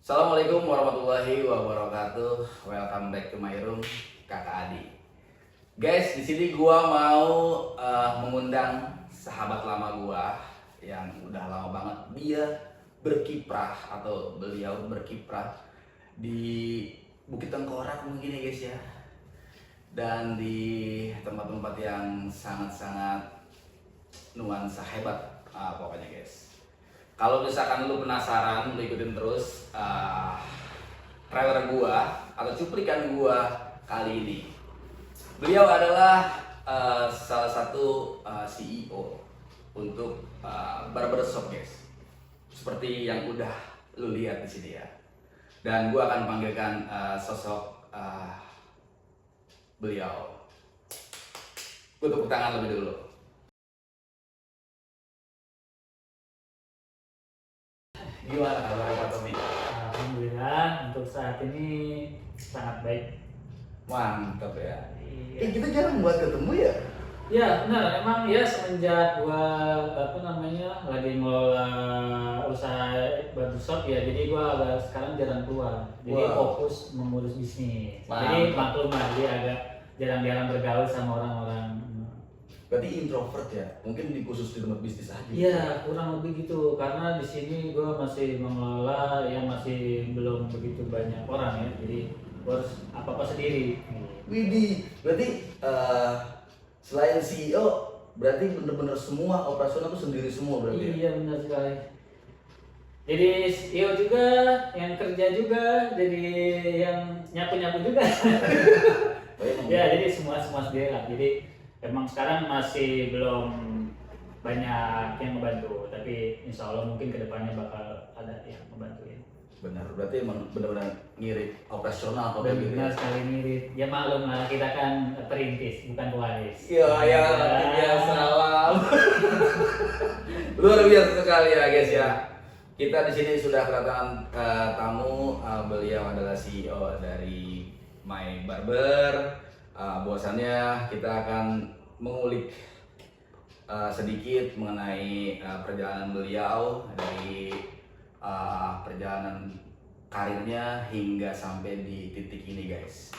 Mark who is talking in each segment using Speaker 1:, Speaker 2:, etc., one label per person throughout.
Speaker 1: Assalamualaikum warahmatullahi wabarakatuh. Welcome back to my room, Kakak Adi. Guys, di sini gua mau mengundang sahabat lama gua yang udah lama banget dia berkiprah atau beliau berkiprah di Bukit Tengkorak mungkin ya guys ya. Dan di tempat-tempat yang sangat-sangat nuansa hebat pokoknya guys. Kalau misalkan lu penasaran, lu ikutin terus trailer gua atau cuplikan gua kali ini. Beliau adalah salah satu CEO untuk barbershop guys. Seperti yang udah lu lihat di sini ya. Dan gua akan panggilkan sosok beliau. Gua tepuk tangan lebih dulu. Gimana kabar Pak Tommy?
Speaker 2: Alhamdulillah untuk saat ini sangat baik.
Speaker 1: Mantap ya.
Speaker 2: Iya.
Speaker 1: Kita jarang buat ketemu ya.
Speaker 2: Ya benar, emang ya semenjak gua lagi ngelola usaha barbershop ya, jadi gua agak sekarang jarang keluar. Jadi
Speaker 1: Wow.
Speaker 2: fokus mengurus bisnis.
Speaker 1: Mantap.
Speaker 2: Jadi maklum lah, jadi agak jarang-jarang bergaul sama orang-orang.
Speaker 1: Berarti introvert ya? Mungkin khusus di tempat bisnis aja.
Speaker 2: Iya, kurang lebih gitu. Karena di sini gue masih mengelola, ya masih belum begitu banyak orang ya. Jadi gue harus apa-apa sendiri.
Speaker 1: Widih, berarti selain CEO, berarti bener-bener semua operasional tuh sendiri semua berarti ya?
Speaker 2: Iya benar sekali. Jadi CEO juga, yang kerja juga, jadi yang nyapu-nyapu juga.
Speaker 1: Oh, emang
Speaker 2: Ya, jadi semua sendiri lah. Jadi emang sekarang masih belum banyak yang membantu, tapi insya Allah mungkin kedepannya bakal ada yang membantu ya.
Speaker 1: benar, berarti emang benar-benar ngirit operasional kalau kayak gitu ya?
Speaker 2: Benar sekali mirip. Ya maklum lah, kita kan perintis bukan pewaris.
Speaker 1: Iya, ya, salam. Luar biasa sekali ya guys ya. Kita di sini sudah kedatangan tamu, beliau adalah CEO dari My Barber. Bahwasannya kita akan mengulik sedikit mengenai perjalanan beliau dari perjalanan karirnya hingga sampai di titik ini guys.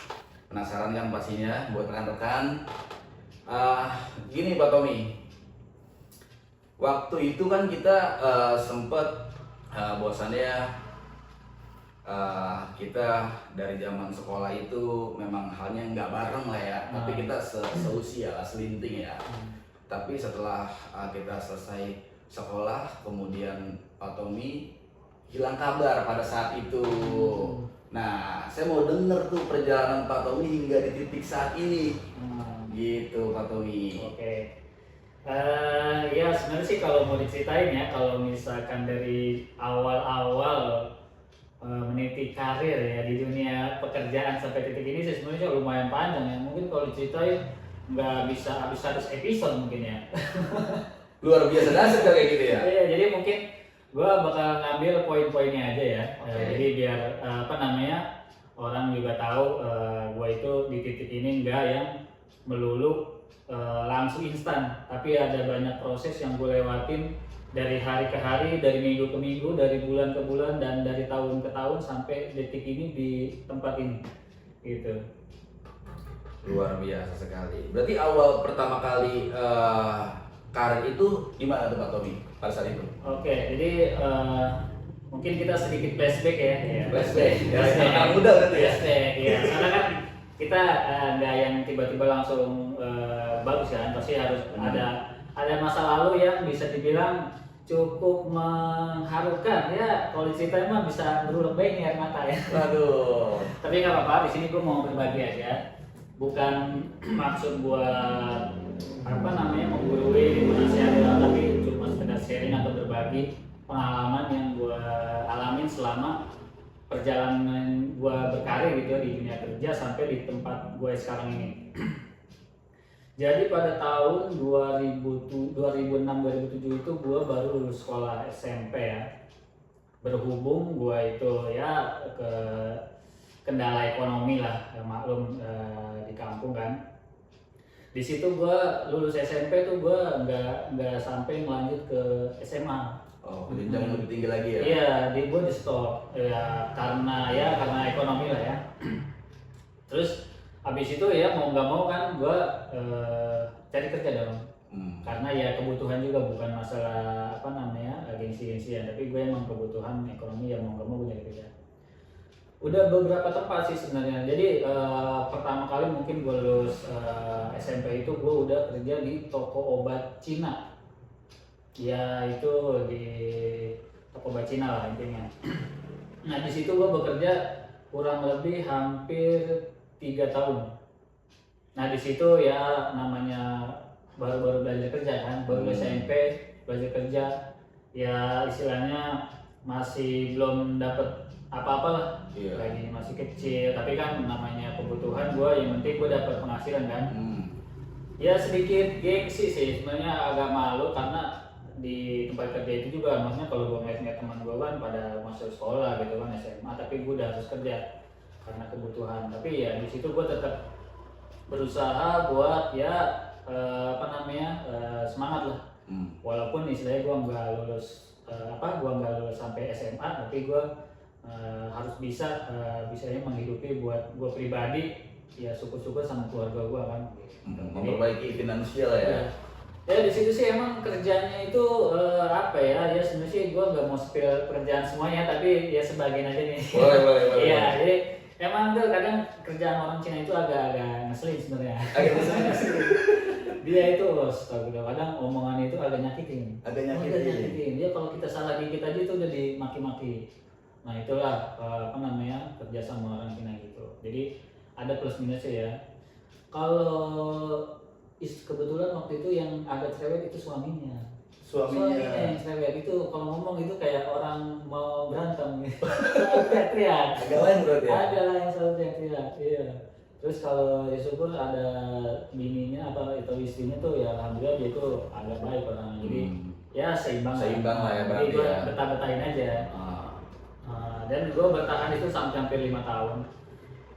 Speaker 1: Penasaran kan pastinya buat rekan-rekan. Gini Pak Tommy, waktu itu kan kita sempet bahwasannya kita dari zaman sekolah itu memang halnya nggak bareng lah ya, tapi kita seusia lah, selinting ya. Tapi setelah kita selesai sekolah, kemudian Pak Tommy hilang kabar pada saat itu. Nah, saya mau denger tuh perjalanan Pak Tommy hingga di titik saat ini. Gitu Pak Tommy.
Speaker 2: Oke. Ya sebenarnya sih kalau mau diceritain ya, kalau misalkan dari awal-awal meniti karir ya di dunia pekerjaan sampai titik ini sih sebenarnya lumayan panjang ya. Mungkin kalau diceritain nggak bisa habis 100 episode mungkin ya.
Speaker 1: Luar biasa dasar kayak gitu ya.
Speaker 2: Iya, jadi mungkin gua bakal ngambil poin-poinnya aja ya.
Speaker 1: Oke.
Speaker 2: Jadi biar orang juga tahu gua itu di titik ini enggak yang melulu langsung instan, tapi ada banyak proses yang gue lewatin dari hari ke hari, dari minggu ke minggu, dari bulan ke bulan, dan dari tahun ke tahun sampai detik ini di tempat ini gitu.
Speaker 1: Luar biasa sekali. Berarti awal pertama kali karir itu gimana tuh Pak Tommy pada saat itu?
Speaker 2: Oke, jadi mungkin kita sedikit flashback ya.
Speaker 1: Flashback. Ya, anak muda berarti ya.
Speaker 2: Flashback ya. Karena kan kita nggak yang tiba-tiba langsung bagus kan, pasti harus ada masa lalu yang bisa dibilang cukup mengharukan ya. Kalau diceritain mah bisa berulang baik nih air mata ya.
Speaker 1: Waduh.
Speaker 2: Tapi nggak apa-apa, di sini gue mau berbagi aja. Bukan maksud buat menggurui, menasihati, tapi cuma sekedar sharing atau berbagi pengalaman yang gue alamin selama perjalanan gue berkarir gitu di dunia kerja sampai di tempat gue sekarang ini. Jadi pada tahun 2006-2007 itu gue baru lulus sekolah SMP ya. Berhubung gue itu ya ke kendala ekonomi lah, ya maklum di kampung kan. Di situ gue lulus SMP tuh gue nggak sampai melanjut ke SMA.
Speaker 1: Oh, jenjang yang lebih tinggi lagi ya?
Speaker 2: Iya, gue di stop karena ekonomi lah ya. Terus habis itu ya mau nggak mau kan gue cari kerja dong. Karena ya kebutuhan juga, bukan masalah gengsi-gengsian, tapi gue emang kebutuhan ekonomi, ya mau nggak mau gue cari kerja. Udah beberapa tempat sih sebenarnya. Jadi pertama kali mungkin gue lulus SMP itu gue udah kerja di toko obat Cina. Ya itu di toko obat Cina lah intinya. Nah di situ gue bekerja kurang lebih hampir 3 tahun. Nah di situ ya namanya baru-baru belajar kerja kan, baru SMP belajar kerja, ya istilahnya masih belum dapat apa-apa lah, lagi masih kecil. Tapi kan namanya kebutuhan gue, yang penting gue dapat penghasilan kan. Ya sedikit gengsi sih sebenarnya, agak malu karena di tempat kerja itu juga, maksudnya kalau gue ngeliat teman gue kan pada masuk sekolah gitu kan, SMA, tapi gue udah harus kerja karena kebutuhan. Tapi ya di situ gue tetap berusaha buat semangat lah. Walaupun istilahnya gue nggak lulus sampai SMA, tapi gue harus bisa menghidupi buat gue pribadi, ya syukur-syukur sama keluarga gue kan.
Speaker 1: Memperbaiki finansial ya.
Speaker 2: Ya di situ sih emang kerjanya itu ya sebenarnya sih gue nggak mau spill pekerjaan semuanya, tapi ya sebagian aja nih.
Speaker 1: Boleh.
Speaker 2: Iya, jadi emang tuh kadang kerjaan orang Cina itu agak ngeselin sebenarnya.
Speaker 1: Agak ngeselin.
Speaker 2: Dia itu kadang omongannya itu agak nyakitin. Dia kalau kita salah dikit aja itu udah dimaki-maki. Nah itulah kerja sama orang Cina gitu. Jadi ada plus minusnya ya. Kalau kebetulan waktu itu yang agak cerewet itu suaminya yang cerewet itu, kalau ngomong itu kayak orang mau berantem gitu. Teriak-teriak.
Speaker 1: Agak lain berarti ya?
Speaker 2: Ada lah yang selalu teriak-teriak, iya. Terus kalau ya syukur ada bininya atau istrinya tuh ya alhamdulillah dia tuh agak baik orangnya. Jadi ya seimbang
Speaker 1: lah ya berarti.
Speaker 2: Jadi gue
Speaker 1: ya.
Speaker 2: betah-betahin aja. Dan gue bertahan itu sampai hampir 5 tahun.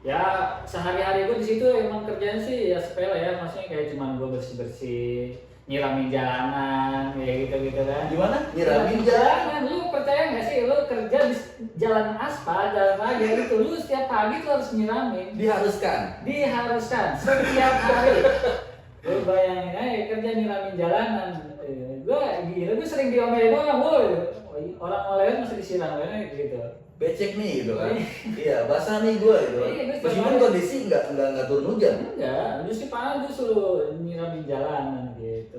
Speaker 2: Ya sehari-hari gue di situ emang kerjaan sih ya sepele ya, maksudnya kayak cuman gue bersih-bersih, nyiramin jalanan, kayak gitu-gitu kan.
Speaker 1: Gimana? Nyiramin jalanan?
Speaker 2: Lu percaya nggak sih, lu kerja di jalan aspal, jalan raya gitu, lu setiap pagi tuh harus nyiramin. Diharuskan setiap hari. Lu bayangin aja kerja nyiramin jalanan. Gue sering diomelin orang, orang mau lewat masih disiram gitu.
Speaker 1: Becek nih gitu kan. Iya, basah nih gue gitu kan. Meskipun kondisi enggak turun hujan.
Speaker 2: Enggak, justru panas gue suruh nyiramin jalanan gitu.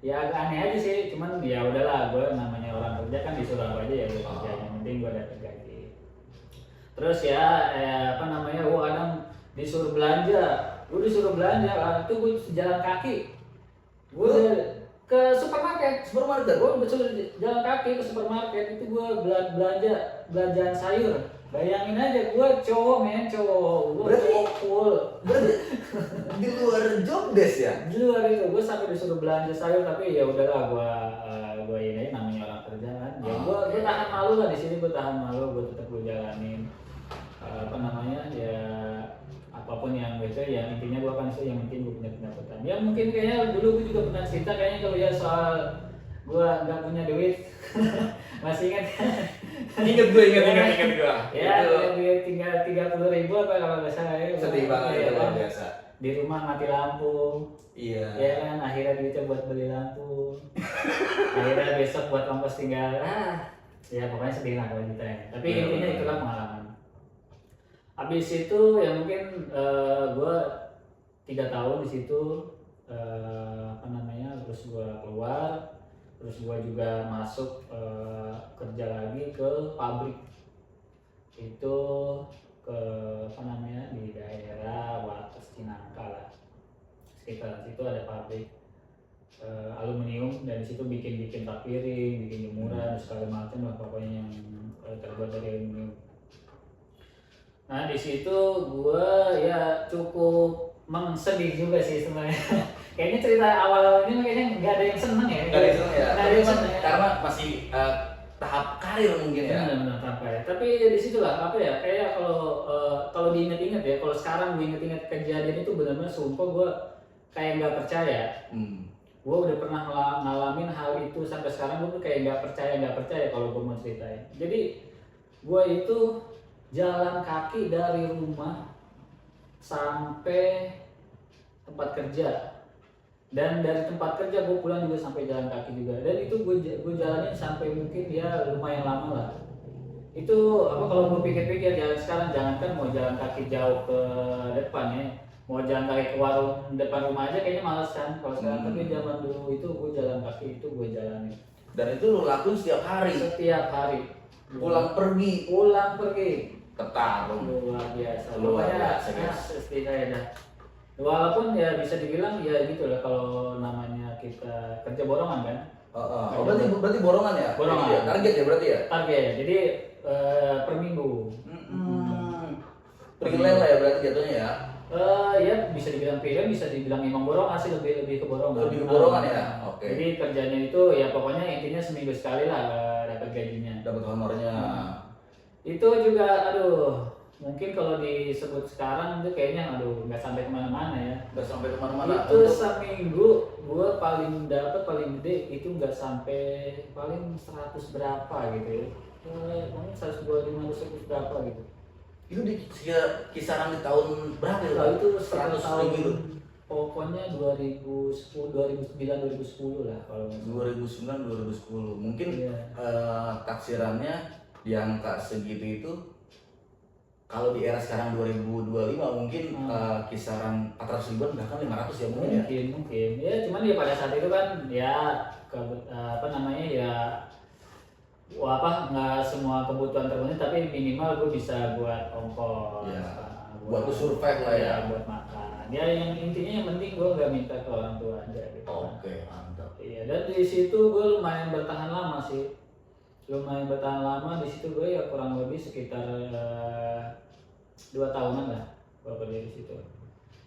Speaker 2: Ya agak aneh aja sih, cuman ya udahlah, gue namanya orang kerja kan disuruh apa aja ya gue kerja, yang penting gue dapet gaji. Terus ya gue kadang disuruh belanja, itu gue jalan kaki. Gue ke supermarket, gue disuruh jalan kaki ke supermarket, itu gue belanjaan sayur. Bayangin aja, gue cowok, gue cowok full.
Speaker 1: Di luar job desk ya?
Speaker 2: Di luar itu, gue sampai disuruh belanja sayur, tapi ya udahlah, gue ini namanya orang kerja kan. Ya gue tahan malu lah di sini, gue tetap gue jalanin. Ya apapun yang gitu, ya intinya gue kan yang penting gue punya pendapatan. Ya mungkin kayaknya dulu gue juga pernah cerita kayaknya kalau ya soal gue nggak punya duit. Masih ingat?
Speaker 1: Ingat gue.
Speaker 2: Ya duit tinggal 30.000 apa kalau nggak salah ya.
Speaker 1: Sedih banget ya, luar biasa.
Speaker 2: Di rumah mati lampu.
Speaker 1: Iya.
Speaker 2: Ya kan, akhirnya duitnya buat beli lampu. Akhirnya besok buat ongkos tinggal. Ya pokoknya sedih lah kalau ceritanya. Tapi intinya itulah pengalaman. Habis itu ya mungkin gue 3 tahun di situ, terus gue keluar, terus gue juga masuk kerja lagi ke pabrik itu di daerah Wates Cinangka lah, sekitar situ ada pabrik aluminium, dan di situ bikin tak piring, bikin jemuran, segala macam lah pokoknya yang terbuat dari aluminium. Nah di situ gue ya cukup sedih juga sih sebenarnya. Kayaknya cerita awal ini kayaknya nggak ada yang seneng ya.
Speaker 1: Nggak ada yang seneng ya. Karena masih tahap karir mungkin ya.
Speaker 2: Benar-benar apa ya. Tapi ya di situlah apa ya, kayak kalau diinget-inget ya, kalau sekarang gue inget-inget kejadian itu benar-benar sumpah gue kayak nggak percaya. Gue udah pernah ngalamin hal itu sampai sekarang gue tuh kayak nggak percaya kalau gue mau ceritain. Jadi gue itu jalan kaki dari rumah sampai tempat kerja, dan dari tempat kerja gue pulang juga sampai jalan kaki juga, dan itu gue jalanin sampai mungkin ya lumayan lama lah. Itu apa, kalau gue pikir-pikir jalan sekarang, jangankan mau jalan kaki jauh ke depan ya, mau jalan kaki ke warung depan rumah aja kayaknya males kan kalau sekarang. Tapi zaman dulu itu gue jalan kaki itu gue jalanin,
Speaker 1: Dan itu lu lakuin setiap hari. Pulang pergi tertarung.
Speaker 2: Luar biasa.
Speaker 1: Luar
Speaker 2: Pokoknya
Speaker 1: biasa, guys.
Speaker 2: saya dah. Walaupun ya bisa dibilang ya gitu lah, kalau namanya kita kerja borongan kan.
Speaker 1: Oh, berarti borongan ya?
Speaker 2: Borongan.
Speaker 1: Iya, target ya berarti ya?
Speaker 2: Target. Jadi per minggu.
Speaker 1: Freelance lah ya berarti jatuhnya ya?
Speaker 2: Ya bisa dibilang freelance, bisa dibilang emang borongan sih, lebih ke borongan.
Speaker 1: Lebih ke borongan ya? Oke.
Speaker 2: Jadi kerjanya itu ya pokoknya intinya seminggu sekali lah dapat gajinya.
Speaker 1: Dapat honornya.
Speaker 2: Itu juga aduh, mungkin kalau disebut sekarang itu kayaknya aduh nggak sampai kemana-mana ya.
Speaker 1: Nggak sampai kemana-mana.
Speaker 2: Itu seminggu gue paling dapat paling gede itu nggak sampai paling 100 berapa gitu ya. Mungkin 125 100 berapa gitu.
Speaker 1: Itu di kisaran di tahun berapa ya?
Speaker 2: Kalau itu
Speaker 1: 100
Speaker 2: tahun
Speaker 1: ribu.
Speaker 2: pokoknya 2010, 2009, 2010 lah kalau nggak salah.
Speaker 1: 2009 2010 mungkin
Speaker 2: Iya.
Speaker 1: Taksirannya di angka segitu itu kalau di era sekarang 2025 mungkin kisaran 400 ribuan bahkan 500 ya mungkin ya.
Speaker 2: Mungkin ya, cuman ya pada saat itu kan ya apa namanya ya, nggak semua kebutuhan terpenuhi, tapi minimal gue bisa buat ongkos
Speaker 1: Ya,
Speaker 2: buat
Speaker 1: buat survive lah ya.
Speaker 2: buat makan ya, yang intinya yang penting gue nggak minta ke orang tua aja gitu.
Speaker 1: Oke, mantap.
Speaker 2: Iya, dan di situ gue lumayan bertahan lama sih, di situ gue ya kurang lebih sekitar 2 tahunan lah gue kerja di situ.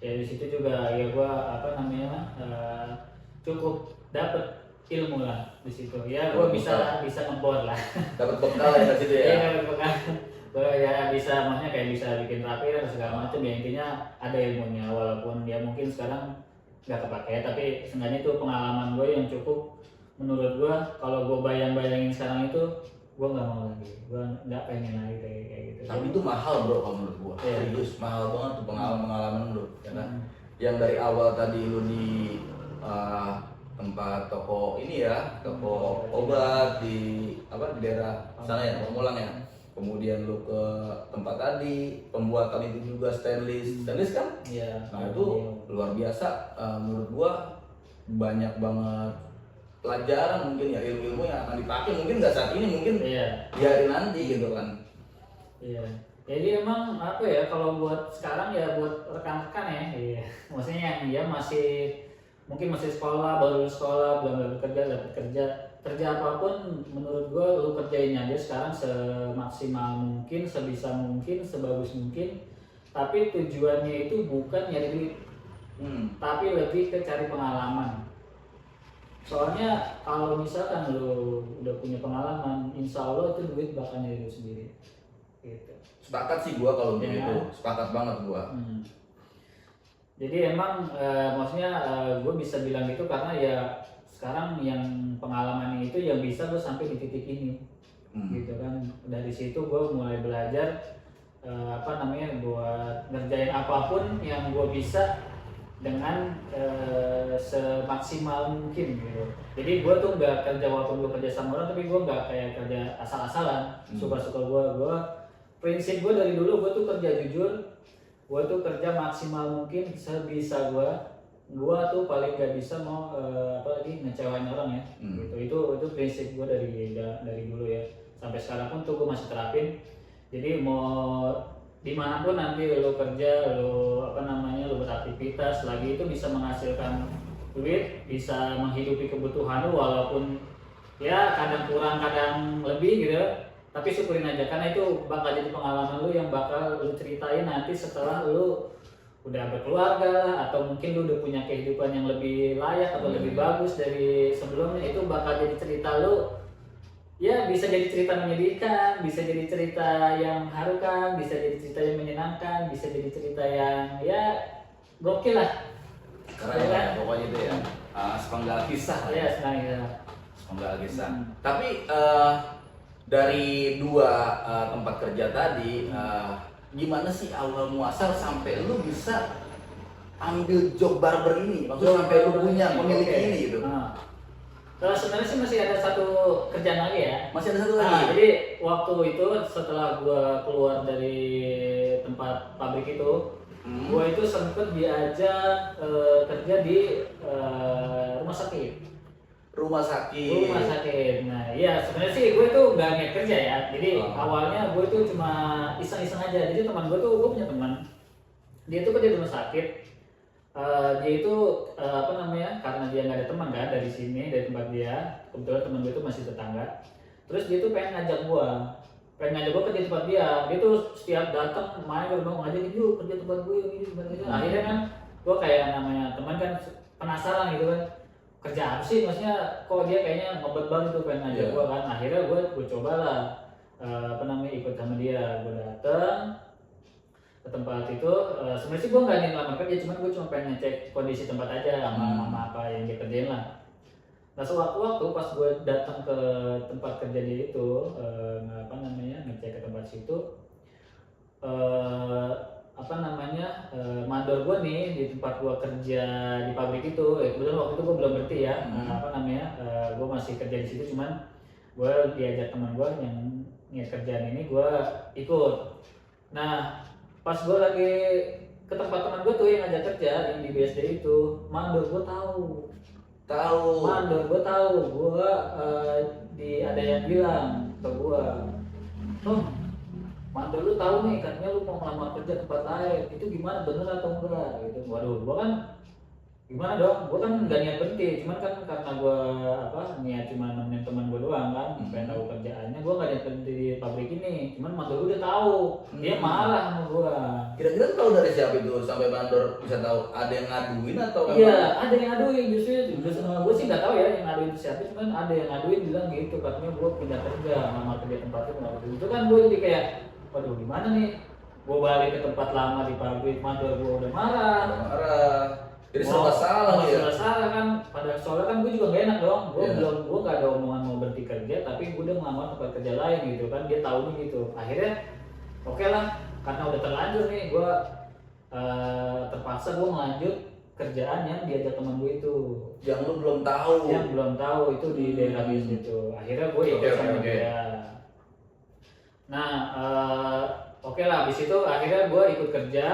Speaker 2: Ya di situ juga ya gue apa namanya cukup dapet ilmu lah di situ. Ya gue bisa ngebor lah.
Speaker 1: Dapat bekal ya dari situ ya.
Speaker 2: Iya, dapet bekal. Gue ya bisa, maksudnya kayak bisa bikin rapi dan segala macam ya, intinya ada ilmunya, walaupun ya mungkin sekarang nggak kepake, tapi seenggaknya itu pengalaman gue yang cukup menurut gue. Kalau gue bayangin sekarang itu gue nggak mau lagi, gue nggak pengen lagi kayak gitu.
Speaker 1: Tapi itu mahal bro kalau menurut gua.
Speaker 2: Iya.
Speaker 1: Serius mahal banget tuh pengalaman lu ya kan. Yang dari awal tadi lu di tempat toko ini ya, toko obat di apa di daerah sana ya, Pamulang ya. Kemudian lu ke tempat tadi pembuatan itu juga stainless kan?
Speaker 2: Iya.
Speaker 1: Nah itu luar biasa. Menurut gua banyak banget pelajaran mungkin ya, ilmu-ilmu yang akan dipakai mungkin nggak saat ini, mungkin di hari nanti gitu kan.
Speaker 2: Iya. Jadi emang apa ya, kalau buat sekarang ya buat rekan-rekan ya, iya. Maksudnya yang dia mungkin masih sekolah, baru lulus sekolah, belum dapat kerja apapun, menurut gua lu kerjain aja sekarang semaksimal mungkin, sebisa mungkin, sebagus mungkin. Tapi tujuannya itu bukan nyari duit, tapi lebih ke cari pengalaman. Soalnya kalau misalkan lu udah punya pengalaman, insya Allah itu duit bakal nyari lu sendiri. Gitu.
Speaker 1: Sepakat sih gua kalau
Speaker 2: Ya.
Speaker 1: begitu, sepakat banget gua.
Speaker 2: Jadi emang maksudnya gue bisa bilang gitu karena ya sekarang yang pengalaman itu yang bisa gue sampai di titik ini, gitu kan. Dari situ gue mulai belajar buat ngerjain apapun yang gue bisa dengan semaksimal mungkin gitu. Jadi gue tuh nggak kerja, walaupun gue kerja sama orang, tapi gue nggak kayak kerja asal-asalan. Suka-suka gue prinsip gue dari dulu, gue tuh kerja jujur, gue tuh kerja maksimal mungkin sebisa gue tuh paling gak bisa mau apalagi ngecewain orang ya. Gitu. Itu prinsip gue dari dulu ya, sampai sekarang pun tuh gue masih terapin. Jadi mau dimanapun nanti lo kerja, lo beraktivitas lagi, itu bisa menghasilkan duit, bisa menghidupi kebutuhan lo, walaupun ya kadang kurang kadang lebih gitu, tapi syukurin aja, karena itu bakal jadi pengalaman lu yang bakal lu ceritain nanti setelah lu udah berkeluarga lah, atau mungkin lu udah punya kehidupan yang lebih layak atau lebih bagus dari sebelumnya. Itu bakal jadi cerita lu ya bisa jadi cerita menyedihkan, bisa jadi cerita yang harukan, bisa jadi cerita yang menyenangkan, bisa jadi cerita yang ya gokil lah.
Speaker 1: Keren
Speaker 2: Ya
Speaker 1: ya,
Speaker 2: kan?
Speaker 1: pokoknya itu ya. Sepenggal kisah lah
Speaker 2: Ya senang ya.
Speaker 1: Sepenggal kisah.
Speaker 2: Hmm.
Speaker 1: Tapi dari dua tempat kerja tadi, gimana sih awal muasal sampai lu bisa ambil job barber ini? Maksudnya sampai lu punya memiliki
Speaker 2: Oke.
Speaker 1: ini gitu.
Speaker 2: Kalau sebenarnya sih masih ada satu kerjaan lagi ya.
Speaker 1: Masih ada satu
Speaker 2: Nah,
Speaker 1: lagi.
Speaker 2: jadi waktu itu setelah gua keluar dari tempat pabrik itu, gua itu sempet diajak kerja di rumah sakit.
Speaker 1: Rumah sakit.
Speaker 2: Rumah sakit. Nah, iya sebenarnya sih gue tuh nggak niat kerja ya. Jadi
Speaker 1: Oh.
Speaker 2: awalnya gue tuh cuma iseng-iseng aja. Jadi teman gue tuh, gue punya teman, dia tuh kerja di rumah sakit. Dia itu apa namanya? Karena dia nggak ada teman kan dari sini, dari tempat dia. Kebetulan teman gue tuh masih tetangga. Terus dia tuh pengen ngajak gue kerja di tempat dia. Dia tuh setiap datang main gue mau ngajakin yuk kerja tempat gue ini tempat itu. Akhirnya kan gue kayak namanya teman kan penasaran gitu kan, kerja apa sih, maksudnya kok dia kayaknya ngebet banget tuh pengen ngajak gue kan. Akhirnya gue cobalah apa namanya ikut sama dia. Gue dateng ke tempat itu, sebenarnya sih gue nggak niat lamar kerja, cuman gue cuma pengen ngecek kondisi tempat aja sama apa yang dia kerjain lah. Nah sewaktu-waktu pas gue datang ke tempat kerja dia itu, apa namanya ngecek ke tempat situ, apa namanya mandor gue nih di tempat gue kerja di pabrik itu, kebetulan waktu itu gue belum berhenti ya, apa namanya gue masih kerja di situ, cuman gue diajak teman gue yang niat kerjaan ini gue ikut. Nah pas gue lagi ke tempat teman gue tuh yang ngajak kerja yang di BSD itu, mandor gue tahu. Mandor gue tahu, gue ada yang bilang ke gue, oh mandor lu tahu nih katanya lu mau ngelamar kerja tempat lain, itu gimana, bener atau enggak gitu. Waduh, gue kan gimana dong, gue kan nggak niat berhenti, cuman kan karena gue apa niat cuma nemenin teman gue doang kan, pengen tahu kerjaannya, gue nggak niat berhenti di pabrik ini. Cuman mandor gue udah tahu, dia marah sama gue.
Speaker 1: Kira-kira tahu dari siapa itu sampai mandor bisa tahu? Ada yang ngaduin atau
Speaker 2: Iya, ada yang ngaduin, justru gue sih nggak tahu ya yang ngaduin itu siapa, cuman ada yang ngaduin bilang gitu, katanya gue pindah kerja, ngelamar kerja tempat itu kan gue jadi kayak, waduh gimana nih, gue balik ke tempat lama di pabrik, mandor gue udah marah.
Speaker 1: Jadi serba salah ya.
Speaker 2: Serba salah kan, pada soalnya kan gue juga gak enak dong, gue gak ada omongan mau berhenti kerja, tapi gue udah ngelamar tempat kerja lain gitu kan, dia tahu nih gitu. Akhirnya oke lah, karena udah terlanjur nih, gue terpaksa gue ngelanjut kerjaan yang diajak teman gue itu.
Speaker 1: Yang lu belum tahu.
Speaker 2: Yang belum tahu itu di daerah bis itu. Akhirnya gue ikut sama dia. Nah, oke lah, habis itu akhirnya gue ikut kerja.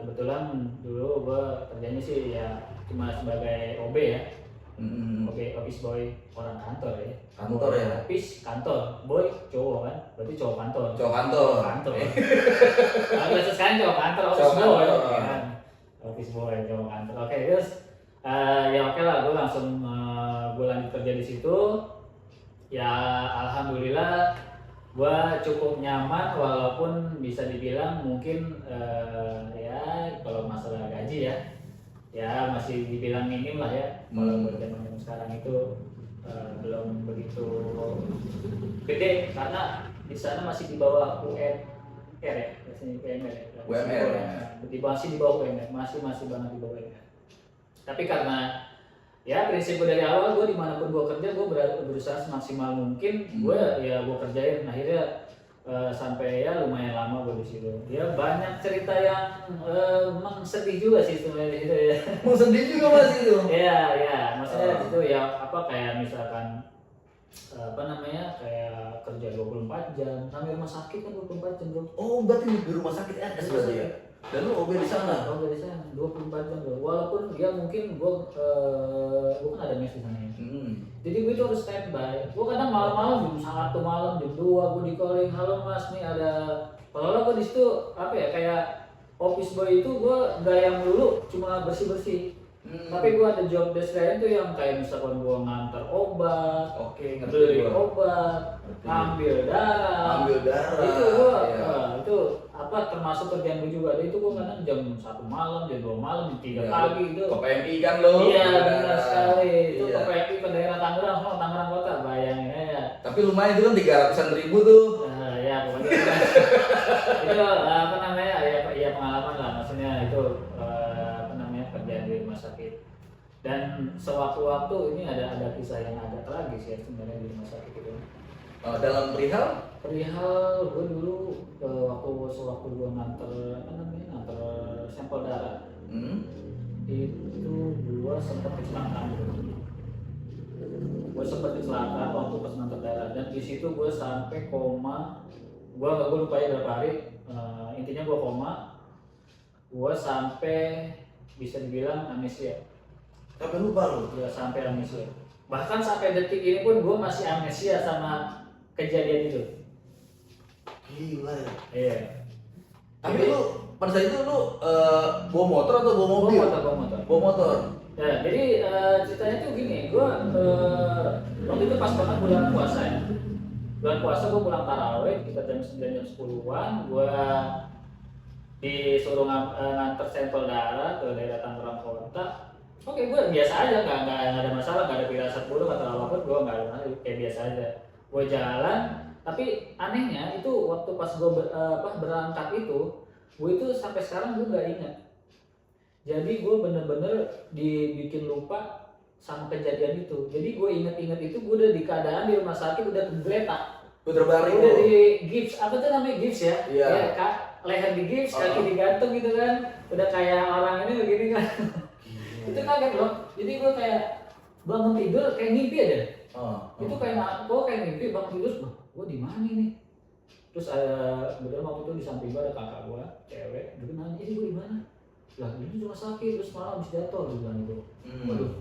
Speaker 2: Kebetulan dulu gue kerjanya sih ya cuma sebagai OB ya. OB, office boy, orang kantor ya.
Speaker 1: Kantor ya.
Speaker 2: Office kantor, boy cowok kan, berarti cowok kantor.
Speaker 1: Cowok kantor.
Speaker 2: Kalau sekarang cowok kantor, office boy kan. Office boy, cowok kantor. Oke, terus ya oke lah, gue langsung gue lanjut kerja di situ. Ya alhamdulillah gue cukup nyaman, walaupun bisa dibilang mungkin ya kalau masalah gaji ya masih dibilang minim lah ya. Kalau buat zaman sekarang itu belum begitu gede, karena di sana masih di bawah UMR ya, biasanya UMR ya.
Speaker 1: UMR ya.
Speaker 2: Masih di bawah UMR, masih banget di bawah UMR. Tapi karena ya prinsip gue dari awal, gue dimanapun gue kerja, gue berusaha semaksimal mungkin gue kerjain. Akhirnya sampai ya lumayan lama gue di situ. Ya banyak cerita yang memang sedih juga sih sebenarnya di situ ya.
Speaker 1: Mau sedih juga mas itu.
Speaker 2: Ya maksudnya itu ya apa kayak misalkan apa namanya kayak kerja 24 jam sampai rumah sakit kan 24 jam bro.
Speaker 1: Oh berarti di rumah sakit RS berarti ya? Dan lu OB di sana?
Speaker 2: OB di sana 24 jam bro. Walaupun dia mungkin gue kan ada mes di sana ya. Jadi gue itu harus standby. Gue kadang malam-malam jam 1 malam, jam 2 gue di calling, halo mas nih ada. Kalau gue di situ apa ya kayak office boy itu gue gak yang dulu cuma bersih-bersih. Tapi gue ada job desk lain tuh yang kayak misalkan gue ngantar obat, beli obat, ambil darah. Itu gue itu apa termasuk kerjaan gue juga. Itu gue kadang jam 1 malam, jam 2 malam, jam 3 pagi itu.
Speaker 1: Ke PMI kan lo?
Speaker 2: Iya benar sekali. Itu ke PMI ke daerah Tangerang, Tangerang Kota, bayangin ya.
Speaker 1: Tapi lumayan itu kan 300-an ribu tuh.
Speaker 2: Ya pokoknya itu apa namanya ya pengalaman lah, maksudnya itu apa namanya kerja di rumah sakit. Dan sewaktu-waktu ini ada kisah yang agak tragis ya sebenarnya di rumah sakit itu.
Speaker 1: Dalam perihal
Speaker 2: Gue dulu sewaktu gue nganter apa namanya nganter sampel darah, itu gue sempat kecelakaan. Gue sempat kecelakaan waktu pas nganter darah, dan di situ gue sampai koma. Gue lupa ya berapa hari. Intinya gue koma. Gue sampai bisa dibilang amnesia.
Speaker 1: Tapi lupa lu.
Speaker 2: Gue sampai amnesia. Bahkan sampai detik ini pun gue masih amnesia sama kejadian itu.
Speaker 1: Gila ya.
Speaker 2: Iya.
Speaker 1: Tapi lu pada saat itu lu bawa motor atau bawa mobil? Bawa motor.
Speaker 2: Ya, jadi ceritanya tuh gini, gue waktu itu pas banget bulan puasa ya. Bulan puasa gue pulang tarawih, kita jam 9 jam 10-an, gue disuruh nganter sampel darah ke daerah Tangerang Kota. Oke, gue biasa aja, nggak ada masalah, nggak ada firasat buruk atau apapun, gue nggak ada masalah, kayak biasa aja. Gue jalan, tapi anehnya itu waktu pas gue berangkat itu, gue itu sampai sekarang gue nggak ingat. Jadi gue bener-bener dibikin lupa sama kejadian itu. Jadi gue inget-inget itu gue udah di keadaan di rumah sakit, udah kegeletak,
Speaker 1: Udah terbaring.
Speaker 2: udah di gips, apa tuh namanya gips ya?
Speaker 1: Iya.
Speaker 2: Ya, leher di gips, kaki digantung gitu kan, udah kayak orang ini begini kan. Itu kaget loh. Jadi gue kayak bangun tidur kayak ngimpi aja. Itu kayak ngimpi, bangun tidur, gue di mana nih? Terus kemudian waktu itu di samping gue ada kakak gue, cewek, dia nanya, ini gue di mana? Lah ini rumah sakit, terus malam habis jatuh, dia bilang gitu. Waduh,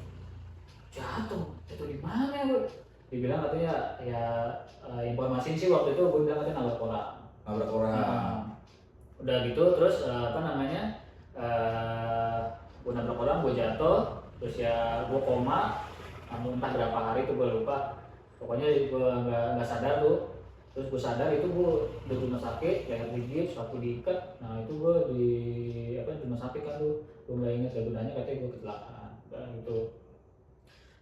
Speaker 2: jatuh di mana ya gue? Dibilang katanya ya informasi sih waktu itu gue bilang katanya nabrak orang.
Speaker 1: Nabrak orang.
Speaker 2: Udah gitu terus apa namanya? Gue nabrak orang, gue jatuh, terus ya gue koma, entah berapa hari itu gue lupa. Pokoknya gue nggak sadar tuh. Terus gue sadar itu gue di rumah sakit, leher di gips, kaki diikat. Nah itu gue di rumah sakit kan tuh, gue nggak inget gunanya, katanya gue kecelakaan, gitu.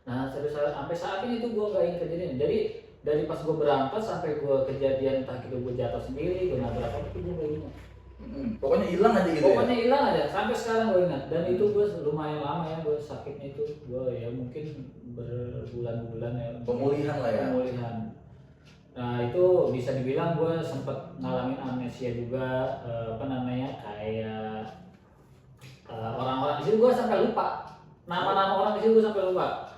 Speaker 2: Nah sampai saat ini tuh gue nggak inget kejadian. Jadi dari pas gue berangkat sampai gue kejadian, entah itu gue jatuh sendiri, gue nabrak apa itu gue nggak inget.
Speaker 1: Pokoknya hilang aja gitu.
Speaker 2: Pokoknya hilang aja, sampai sekarang gue ingat. Dan itu gue lumayan lama ya, gue sakitnya itu, gue ya mungkin berbulan-bulan ya.
Speaker 1: Pemulihan lah ya.
Speaker 2: Pemulihan. Nah itu bisa dibilang gue sempet ngalamin amnesia juga, kayak orang-orang di situ gue sampai lupa nama-nama orang di situ, gue sampai lupa.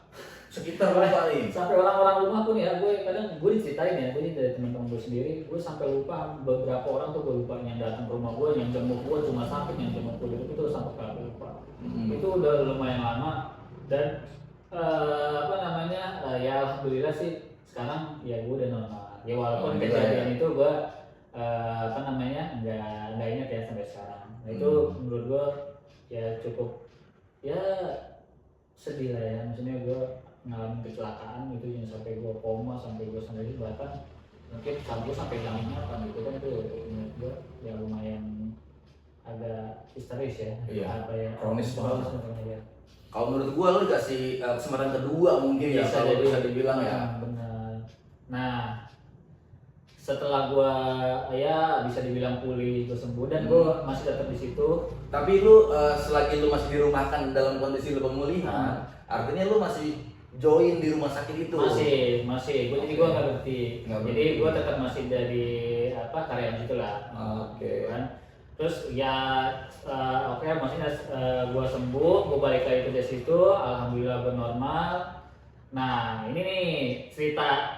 Speaker 1: Sekitar lupa nih.
Speaker 2: Sampai orang-orang rumah pun ya, gue diceritain ya, gue dari teman-teman gue sendiri, gue sampai lupa beberapa orang tuh, gue lupa yang datang ke rumah gue, yang jenguk gue cuma sakit, yang jenguk gue itu sampai lupa. Itu udah lumayan lama dan ya alhamdulillah sih sekarang ya gue udah normal. Ya walaupun kejadian itu gue nggak ingat ya sampai sekarang. Nah itu menurut gue ya cukup ya sedih lah ya, maksudnya gue ngalamin kecelakaan gitu yang sampai gue koma, sampai gue sendiri bahkan mungkin sampai hilang ingatan gitu kan, itu menurut gue ya lumayan agak histeris ya.
Speaker 1: Iya.
Speaker 2: Kronis
Speaker 1: banget.
Speaker 2: Ya.
Speaker 1: Kalau menurut gue lo dikasih kesempatan kedua mungkin ya, kalau bisa dibilang ya.
Speaker 2: Benar. Nah setelah gue ya bisa dibilang pulih, gue sembuh dan gue masih tetap di situ.
Speaker 1: Tapi lu selagi lu masih dirumahkan dalam kondisi lu pemulihan, artinya lu masih join di rumah sakit itu?
Speaker 2: Masih. Gue jadi gue nggak berhenti. Jadi gue tetap masih dari karyawan itulah. Kan. Terus ya maksudnya gue sembuh, gue balik lagi ke situ, alhamdulillah gue normal. Nah ini nih cerita.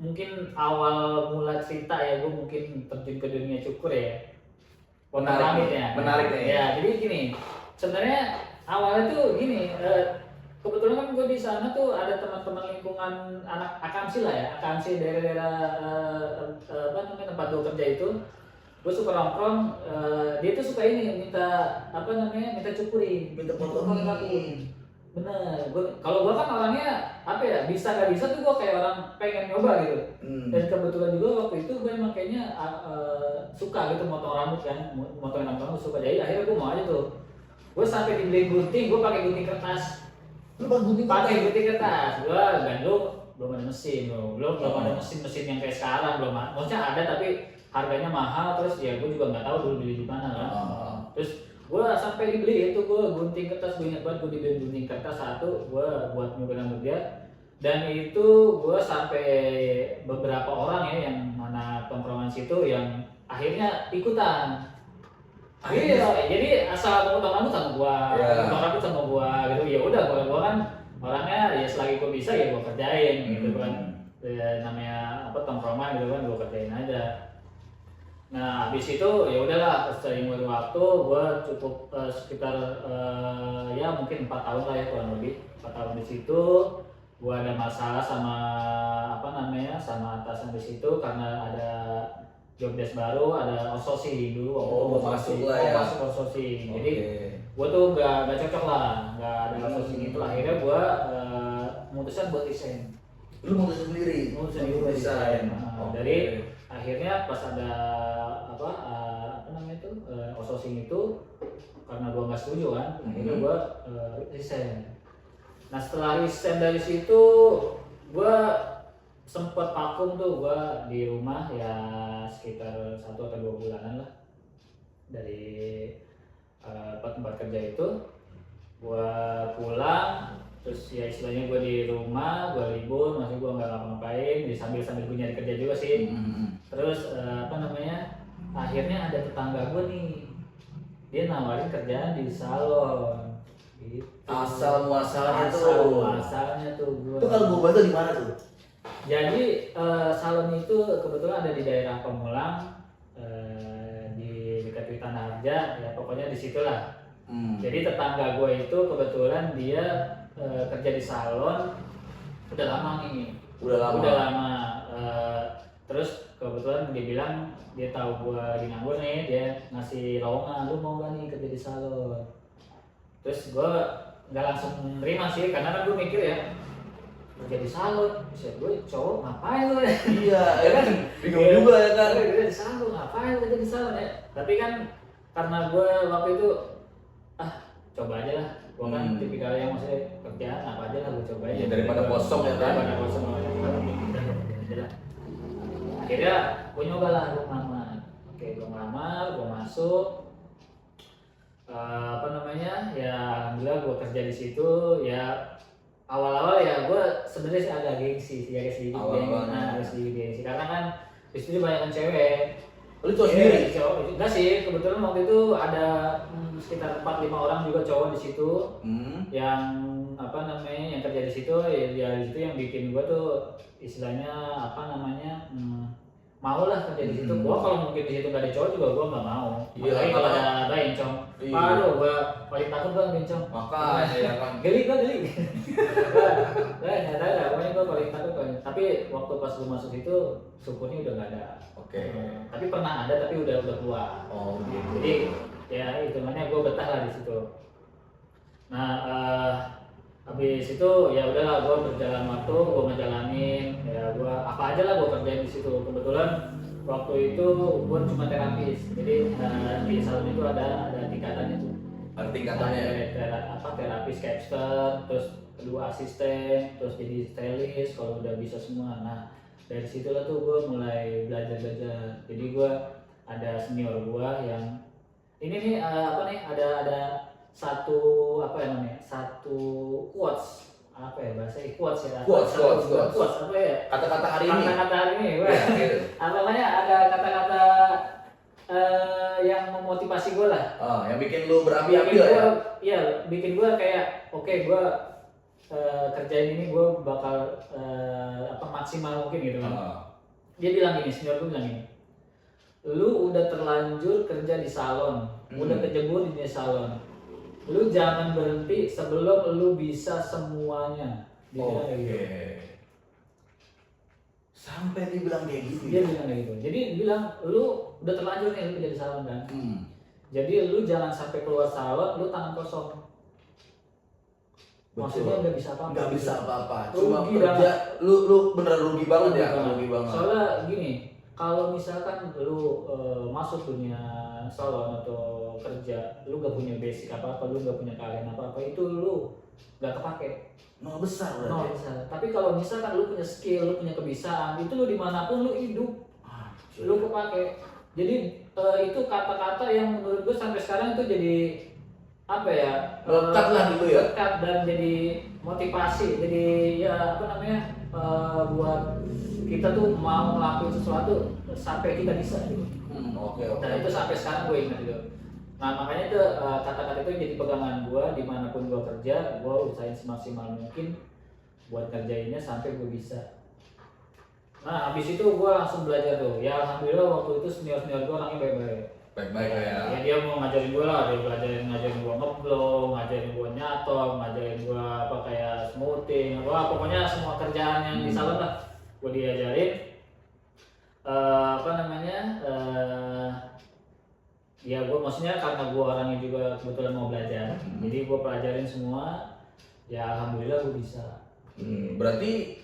Speaker 2: Mungkin awal mula cerita ya, gue mungkin terjun ke dunia cukur ya.
Speaker 1: Menarik nih.
Speaker 2: Ya, jadi gini, sebenarnya awalnya tuh gini, kebetulan kan gue di sana tuh ada teman-teman lingkungan anak akamsi lah ya, akamsi daerah-daerah tempat gue kerja itu. Gue suka nongkrong, dia tuh suka minta cukurin,
Speaker 1: minta potongin.
Speaker 2: Bener, kalau gue kan orangnya bisa gak bisa tuh gue kayak orang pengen nyoba gitu. Dan kebetulan juga waktu itu gue emang kayaknya suka gitu motong rambut kan, motong rambut suka, jadi akhirnya gue mau aja tuh. Gue sampai dibeli gunting, gue pakai gunting kertas.
Speaker 1: Lu pakai gunting
Speaker 2: kertas, gue gandung belum ada mesin bro, belum ada mesin yang kayak sekarang, belum ada. Maksudnya ada tapi harganya mahal, terus ya gue juga nggak tahu dulu beli di mana kan. Terus gue sampai dibeli itu, gue gunting kertas, gue ingat banget gue dibeli gunting kertas satu, gue buat nyukur rambut dia. Dan itu gue sampai beberapa orang ya yang mana tongkrongan situ yang akhirnya ikutan. Iya, jadi asal potong rambut sama gua, potong rambut sama gua gitu. Ya udah, gua kan orangnya ya selagi gua bisa ya gua kerjain gitu kan. Ya, namanya apa tongkrongan gitu kan, gua kerjain aja. Nah, habis itu ya udahlah, seiring waktu gua cukup sekitar ya mungkin 4 tahun lah ya kurang lebih. 4 tahun di situ gua ada masalah sama apa namanya sama atasan di situ karena ada job desk baru, ada outsourcing dulu waktu masuk outsourcing. Jadi gue tuh nggak cocok lah, nggak ada outsourcing itu. Akhirnya gue memutuskan buat resign.
Speaker 1: Lu mutusin sendiri?
Speaker 2: Mutusin sendiri resign. Dari akhirnya pas ada apa namanya itu outsourcing itu, karena gue nggak setuju kan, akhirnya gue resign. Nah setelah resign dari situ, gue sempet vakum tuh gua di rumah ya sekitar 1 atau 2 bulanan lah dari tempat kerja itu. Gua pulang terus ya istilahnya gua di rumah, gua libur, masih gua nggak ngapa-ngapain, sambil gua nyari kerja juga sih. Terus apa namanya, akhirnya ada tetangga gua nih, dia nawarin kerjaan di salon gitu.
Speaker 1: Asal muasalnya
Speaker 2: tuh gua.
Speaker 1: Itu kalau gua bantu di mana tuh?
Speaker 2: Jadi salon itu kebetulan ada di daerah Pamulang, di dekat Tanah Harja, ya pokoknya di situlah. Jadi tetangga gue itu kebetulan dia kerja di salon udah lama nih. Udah lama. Terus kebetulan dia bilang dia tahu gue lagi nganggur nih, dia ngasih lowongan, lu mau gak nih kerja di salon? Terus gue nggak langsung nerima sih, karena kan gue mikir ya, kerja di salon, bisa gue cowok ngapain lo ya? Iya, ya kan? Bingung juga ya kan? Kerja di salon, ngapain kerja di salon ya? Tapi kan karena gue waktu itu coba aja lah. Gue kan tipikal yang maksudnya kerjaan apa aja lah gue coba aja.
Speaker 1: Daripada kosong ya kan?
Speaker 2: Daripada kosong aja lah. Akhirnya gue nyoba lah, gue ngelamar. Oke, gue ngelamar, gue masuk. Apa namanya? Ya alhamdulillah gue kerja di situ ya. Awal-awal ya gue sebenarnya sih agak gengsi sih, agak sedikit gengsi karena kan di situ banyak cewek.
Speaker 1: Lu cowok sendiri?
Speaker 2: Cowok, enggak sih, kebetulan waktu itu ada sekitar 4-5 orang juga cowok di situ yang apa namanya yang kerja di situ ya di situ yang bikin gue tuh istilahnya apa namanya mau lah kerja di situ. Gua kalau mungkin di situ nggak ada cowok juga gua nggak mau. Iya, kalau ada bencong. Aduh, gua paling takut banget bencong.
Speaker 1: Makanya ya kan.
Speaker 2: Geli. Nggak ada. Pokoknya gua paling takut kan. Tapi waktu pas gua masuk itu syukurnya udah nggak ada.
Speaker 1: Oke.
Speaker 2: Tapi pernah ada tapi udah keluar.
Speaker 1: Oh gitu.
Speaker 2: Jadi ya hitungannya gua betah lah di situ. Nah, habis itu ya udahlah gue berjalan waktu, gue ngejalanin ya gue apa aja lah gue kerjain di situ. Kebetulan waktu itu gue cuma terapis, jadi di salon itu ada tingkatannya tuh.
Speaker 1: Ada tingkatannya.
Speaker 2: Apa terapis capster, terus kedua asisten, terus jadi stylist kalau udah bisa semua. Nah dari situlah tuh gue mulai belajar. Jadi gue ada senior gue yang ini nih apa nih ada satu apa ya namanya, satu quotes apa ya bahasa quotes ya,
Speaker 1: quotes
Speaker 2: apa ya,
Speaker 1: kata-kata hari ini
Speaker 2: apa namanya, ada kata-kata yang memotivasi gue lah,
Speaker 1: yang bikin lu berapi-api lah ya.
Speaker 2: Iya, bikin gue kayak oke, gue kerjain ini gue bakal apa maksimal mungkin gitu kan. Dia bilang gini, senior gue bilang gini, lu udah terlanjur kerja di salon, udah kejebur di salon, lu jangan berhenti sebelum lu bisa semuanya. Dia bilang kayak gitu.
Speaker 1: Sampai dia bilang kayak gitu.
Speaker 2: Dia bilang kayak gitu. Jadi dia bilang lu udah terlanjur nih lu kerja di salon kan. Jadi lu jangan sampai keluar salon lu tangan kosong. Maksudnya nggak bisa apa-apa.
Speaker 1: Nggak bisa apa-apa. Cuma kerja, lu beneran rugi banget ya. Rugi banget.
Speaker 2: Soalnya gini, kalau misalkan lu masuk dunia salon atau kerja, lu gak punya basic apa-apa, lu gak punya keahlian apa-apa, itu lu gak kepake.
Speaker 1: Nol besar berarti.
Speaker 2: Nol besar. Tapi kalau misalkan lu punya skill, lu punya kebiasaan, itu lu dimanapun lu hidup, lu kepake. Jadi itu kata-kata yang menurut gue sampai sekarang itu jadi apa ya?
Speaker 1: Melekat lah gitu ya.
Speaker 2: Melekat dan jadi motivasi. Jadi ya apa namanya? Buat kita tuh mau ngelakuin sesuatu sampai kita bisa gitu.
Speaker 1: Oke.
Speaker 2: Dan itu sampai sekarang gue ingat gitu. Nah makanya itu kata-kata itu jadi pegangan gue dimanapun gue kerja, gue usahain semaksimal mungkin buat ngerjainnya sampai gue bisa. Nah habis itu gue langsung belajar tuh. Ya alhamdulillah waktu itu senior gue orangnya baik-baik.
Speaker 1: Baik-baik ya.
Speaker 2: Ya dia mau ngajarin gue lah, dia ngajarin gue ngeblong, ngajarin gue nyatok, ngajarin gue apa kayak smoothing, pokoknya semua kerjaan yang di salon lah gue diajarin. Apa namanya? Ya gue maksudnya karena gue orangnya juga kebetulan mau belajar, jadi gue pelajarin semua. Ya alhamdulillah gue bisa.
Speaker 1: Berarti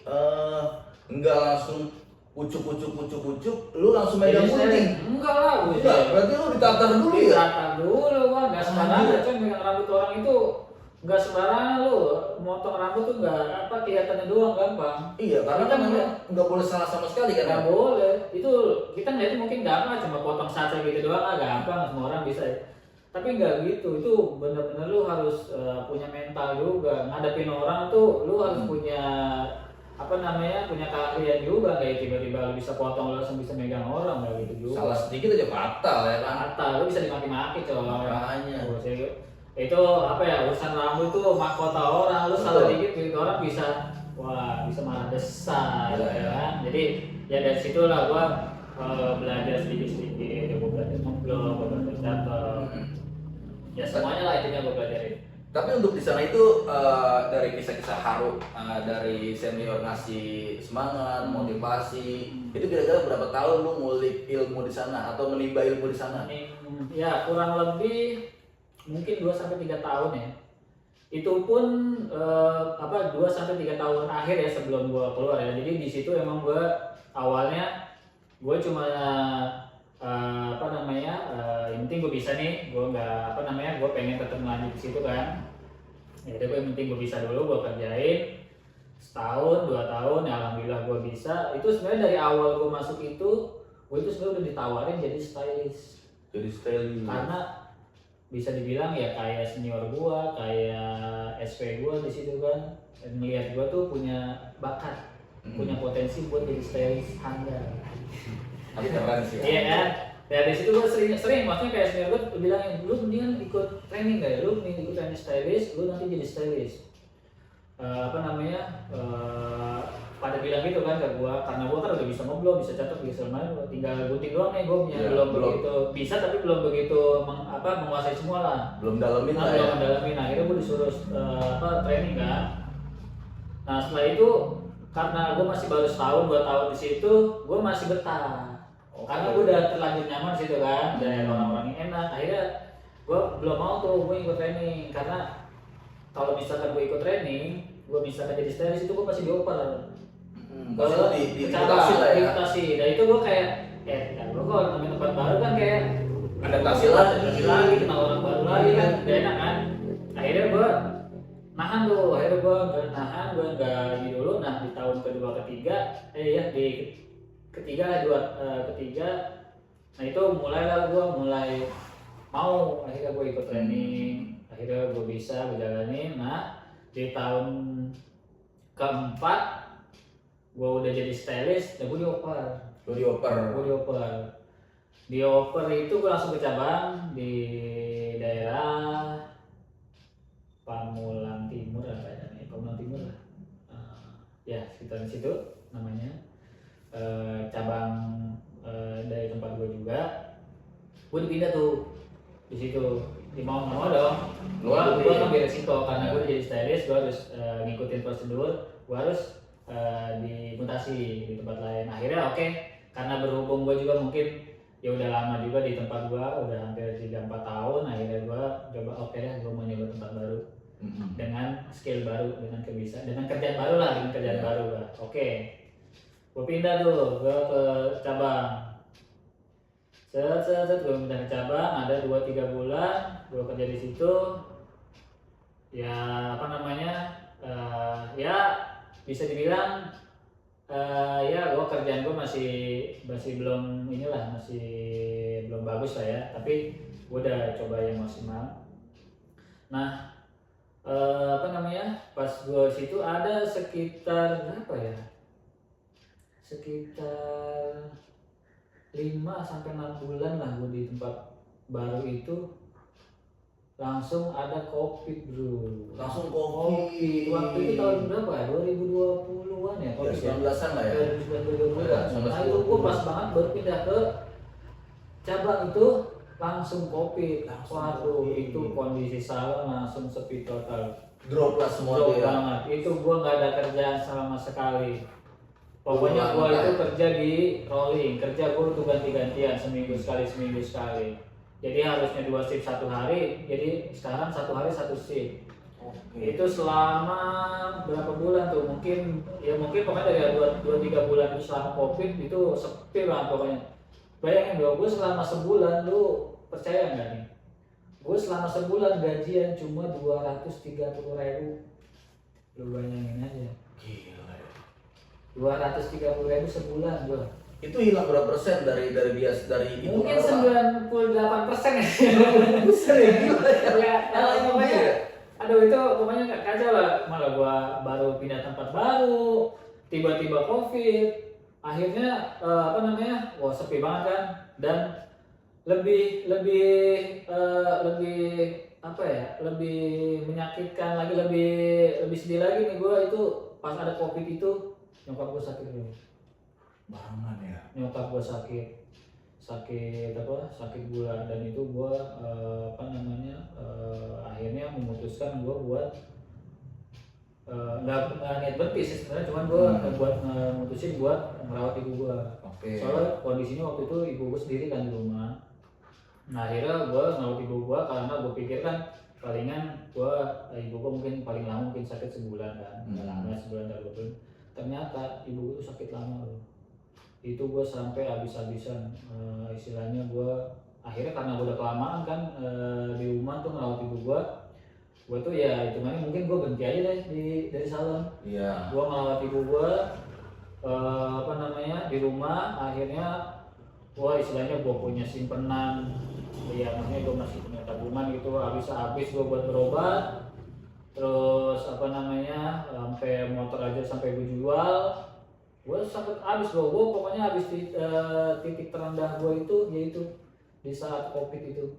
Speaker 1: enggak langsung pucuk, lu langsung megang gunting?
Speaker 2: Enggak lah,
Speaker 1: Enggak, berarti lu ditatar dulu ya?
Speaker 2: Ditatar dulu kan, nggak sembarangan kan megang rambut orang itu, nggak sembarangan lu motong rambut tuh nggak apa kelihatannya doang gampang.
Speaker 1: Iya, karena kan memang nggak boleh salah sama sekali kan?
Speaker 2: Nggak boleh, itu kita ngeliatnya mungkin gampang cuma potong saja gitu doang, gampang semua orang bisa. Tapi nggak gitu, itu benar-benar lu harus punya mental juga, ngadepin orang tuh lu harus punya apa namanya, punya keahlian juga, kayak tiba-tiba lu bisa potong, lu langsung bisa megang orang, kayak gitu juga.
Speaker 1: Salah sedikit aja fatal ya kan?
Speaker 2: Fatal, lu bisa dimaki-maki coba.
Speaker 1: Makanya.
Speaker 2: Itu apa ya, urusan rambut itu mahkota orang, lu salah dikit gitu orang bisa, wah bisa malah besar ya kan. Jadi ya dari situlah gua belajar sedikit-sedikit, gua belajar ngeblok, gua belajar catat. Ya semuanya lah intinya gua pelajarin.
Speaker 1: Tapi untuk di sana itu dari kisah-kisah haru dari senior ngasih semangat, motivasi, itu kira-kira berapa tahun lu ngulik ilmu di sana atau menimba ilmu di sana?
Speaker 2: Ya kurang lebih mungkin 2-3 tahun ya. Itu pun 2-3 tahun akhir ya sebelum gua keluar ya. Jadi di situ emang gua awalnya gua cuma yang penting gue bisa nih, gue nggak gue pengen tetap lanjut di situ kan. Ya udah, yang penting gue bisa dulu, gue kerjain setahun 2 tahun, ya alhamdulillah gue bisa. Itu sebenarnya dari awal gue masuk itu, gue itu sebenarnya udah ditawarin jadi stylist.
Speaker 1: Jadi stylist.
Speaker 2: Karena bisa dibilang ya kayak senior gue, kayak SP gue di situ kan, melihat gue tuh punya bakat, punya potensi buat jadi stylist handal.
Speaker 1: Tapi keren sih.
Speaker 2: Iya kan? Dari situ gue sering maksudnya kayak senior gue bilang, lu mendingan ikut training gak ya? Lu mending ikut training stylist, lu nanti jadi stylist. Pada bilang gitu kan ke gue, karena gue kan udah bisa ngobrol, bisa catat, bisa main, tinggal gunting doang nih, gue punya belum begitu bisa, tapi belum begitu menguasai semua lah.
Speaker 1: Belum dalamin lah ya.
Speaker 2: Belum dalamin, akhirnya gue disuruh training kan. Nah setelah itu karena gue masih baru setahun 2 tahun di situ, gue masih betah. Karena gue udah terlanjur nyaman di situ kan, dan orang-orangnya enak. Akhirnya gue belum mau tuh gue ikut training, karena kalau misalkan gue ikut training, gue misalkan jadi stylist itu gue pasti dioper.
Speaker 1: Kalau diadaptasi lah ya.
Speaker 2: Adaptasi. Dan itu gue kayak, gue kalau nemuin tempat baru kan kayak
Speaker 1: adaptasi
Speaker 2: lagi, kenal orang baru lagi kan, gak enak kan. Akhirnya gue nahan tuh, gue nggak ini dulu. Nah di tahun kedua ketiga, ketiga, nah itu mulailah gue mau, akhirnya gue ikut training, akhirnya gue bisa berjalanin. Nah di tahun keempat gue udah jadi stylist, dan gue dioper itu gue langsung ke cabang di daerah Pamulang Timur lah, ya sekitar di situ namanya. Cabang dari tempat gue juga, gue dipindah tuh di situ. Mau dong, gue ngambil resiko karena gue jadi stylist, gue harus ngikutin prosedur, gue harus dimutasi di tempat lain. Akhirnya oke, karena berhubung gue juga mungkin ya udah lama juga di tempat gue, udah hampir 3-4 tahun. Akhirnya gue coba gue mau nyoba tempat baru dengan skill baru, dengan kerjaan baru lah, baru lah. Oke, gue pindah tuh ke cabang. Set gue pindah ke cabang, ada 2-3 bulan gue kerja di situ. Ya apa namanya, ya bisa dibilang ya gue kerjaan gue masih belum inilah, masih belum bagus lah ya, tapi gue udah coba yang maksimal. Nah apa namanya, pas gue situ ada sekitar berapa ya, sekitar 5-6 bulan lah gue di tempat baru itu. Langsung ada COVID bro.
Speaker 1: Langsung
Speaker 2: COVID. Waktu itu tahun berapa ya? 2020-an ya?
Speaker 1: Ya,
Speaker 2: COVID
Speaker 1: 19-an lah ya.
Speaker 2: 2020.
Speaker 1: Ya,
Speaker 2: Nah itu gue pas banget baru pindah ke cabang itu, langsung COVID. Waduh, itu kondisi salon langsung sepi total.
Speaker 1: Drop lah semua
Speaker 2: Drop
Speaker 1: tuh ya.
Speaker 2: banget. Itu gue nggak ada kerjaan sama sekali. Pokoknya gue itu kerja di rolling. Kerja gue tuh ganti-gantian, seminggu sekali. Jadi harusnya 2 shift 1 hari, jadi sekarang 1 hari 1 shift. Itu selama berapa bulan tuh? Mungkin pokoknya dari 2-3 bulan itu selama COVID itu sepi banget pokoknya. Bayangin dong, gue selama sebulan, lu percaya nggak nih? Gue selama sebulan gajian cuma 230.000. Lu bayangin aja.
Speaker 1: Gila ya.
Speaker 2: 230.000 sebulan gue.
Speaker 1: Itu hilang berapa persen dari itu?
Speaker 2: Mungkin 98% ya.
Speaker 1: Besar ya, gila ya.
Speaker 2: Ya, pokoknya aduh itu pokoknya nggak kacau lah. Malah gua baru pindah tempat baru, tiba-tiba COVID, akhirnya apa namanya, wah sepi banget kan. Dan lebih apa ya, lebih menyakitkan lagi, lebih sedih lagi nih gua itu pas ada COVID itu. Nyokap gua sakit dulu.
Speaker 1: Barengan ya.
Speaker 2: Nyokap gua sakit bulan, dan itu gua apa namanya, akhirnya memutuskan gua buat nggak niat berhenti sih sebenarnya, cuman gua buat mutusin buat merawat ibu gua. Soalnya kondisinya waktu itu ibu gua sendiri kan di rumah. Nah akhirnya gua merawat ibu gua karena gua pikir kan palingan ibu gua mungkin paling lama mungkin sakit sebulan kan, nggak lama, sebulan dari bulan. Ternyata ibu gua tuh sakit lama loh. Itu gue sampai habis-habisan, istilahnya gue akhirnya karena gue udah kelamaan kan di rumah tuh ngerawat ibu gue tuh ya hitungannya mungkin gue berhenti aja deh dari salon.
Speaker 1: Iya.
Speaker 2: Gue ngerawat ibu gue apa namanya di rumah. Akhirnya gue istilahnya gue punya simpenan, ya maksudnya gue masih punya tabungan gitu, habis gue buat berobat. Terus apa namanya, sampai motor aja sampai gue jual. Gue sampai habis gue pokoknya habis di titik terendah gue itu yaitu di saat COVID itu.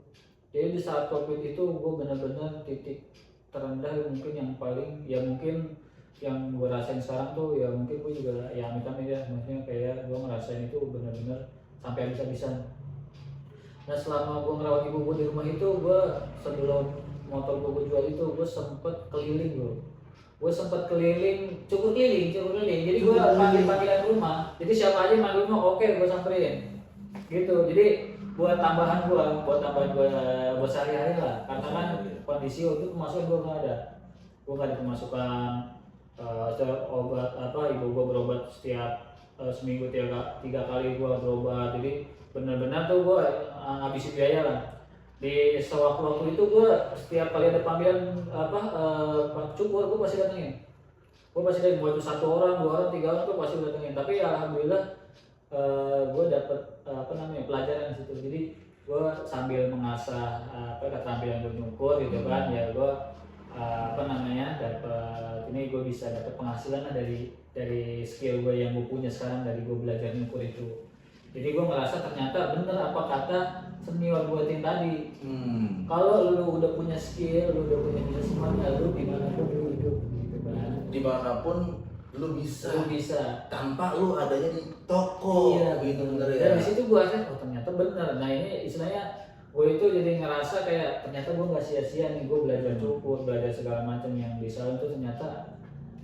Speaker 2: Jadi di saat COVID itu gue benar-benar titik terendah mungkin yang paling, ya mungkin yang gue rasain sekarang tuh ya mungkin gue juga ya amit-amit ya, maksudnya kayak gue ngerasain itu benar-benar sampai habis-habisan. Nah selama gue ngerawat ibu gue di rumah itu, gue sebelum motor gue jual itu gue sempet keliling loh. Gue sempat cukup keliling. Jadi gue panggil-panggilan rumah. Jadi siapa aja manggil rumah, oke gue samperin. Gitu. Jadi buat tambahan gue buat sehari-hari lah. Karena kan kondisi waktu itu pemasukan gue nggak ada. Gue nggak ada pemasukan obat apa. Ibu gue berobat setiap seminggu 3 kali gue berobat. Jadi benar-benar tuh gue ngabisin biaya lah. Di sewaktu-waktu itu gue setiap kali ada panggilan cukur gue pasti datengin. Gue pasti datengin, mau itu 1 orang, 2 orang, 3 orang gue pasti datengin. Tapi alhamdulillah gue dapet pelajaran di situ. Jadi gue sambil mengasah keterampilan gue nyukur gitu kan, ya gue dapat ini, gue bisa dapat penghasilan dari skill gue yang gue punya sekarang dari gue belajar nyukur itu. Jadi gue merasa ternyata bener apa kata senior gue yang tadi. Kalau lu udah punya skill, lu udah punya bisa semangat, lu dimanapun lu hidup gitu kan.
Speaker 1: Dimanapun lu bisa. Tanpa lu adanya di toko.
Speaker 2: Iya,
Speaker 1: gitu bener ya.
Speaker 2: Dan di situ gue rasa ternyata bener. Nah ini istilahnya gue itu jadi ngerasa kayak ternyata gue nggak sia-sia nih, gue belajar cukur, belajar segala macam yang di salon tuh ternyata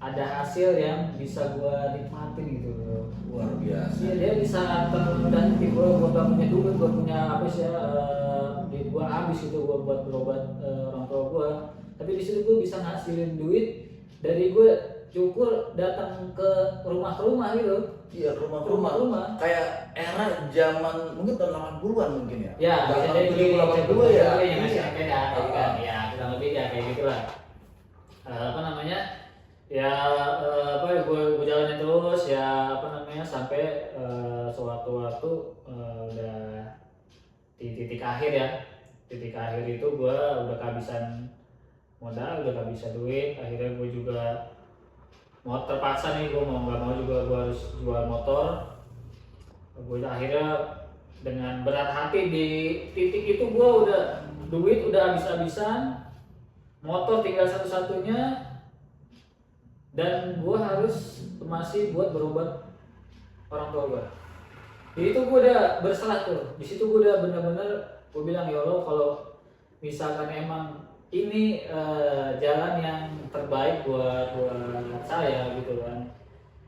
Speaker 2: ada hasil yang bisa gue nikmatin gitu loh.
Speaker 1: Luar biasa.
Speaker 2: Iya, dia bisa dan gue gak punya duit, gue punya duit gue habis gitu gue buat berobat orang tua gue. Tapi di situ gue bisa ngasilin duit dari gue cukur datang ke rumah gitu.
Speaker 1: Iya, rumah
Speaker 2: Rumah.
Speaker 1: kayak era zaman mungkin tahun 80-an mungkin ya.
Speaker 2: Ya, bisa
Speaker 1: tahun
Speaker 2: jadi
Speaker 1: 70-80 ya.
Speaker 2: yang masih
Speaker 1: Iya.
Speaker 2: beda, kan? Ya, kurang lebih ya kayak gitulah. Apa namanya? Ya gue jalanin terus ya sampai suatu waktu udah di titik akhir ya. Titik akhir itu gue udah kehabisan modal, udah kehabisan duit. Akhirnya gue juga mau terpaksa nih, gue mau nggak mau juga gue harus jual motor. Gue akhirnya dengan berat hati di titik itu gue udah duit udah habis-habisan, motor tinggal satu-satunya, dan gue harus masih buat berobat orang tua gue. Jadi itu gue udah berserah tuh. Di situ gue udah bener-bener gue bilang, ya Allah, kalau misalkan emang ini jalan yang terbaik buat saya gitu kan,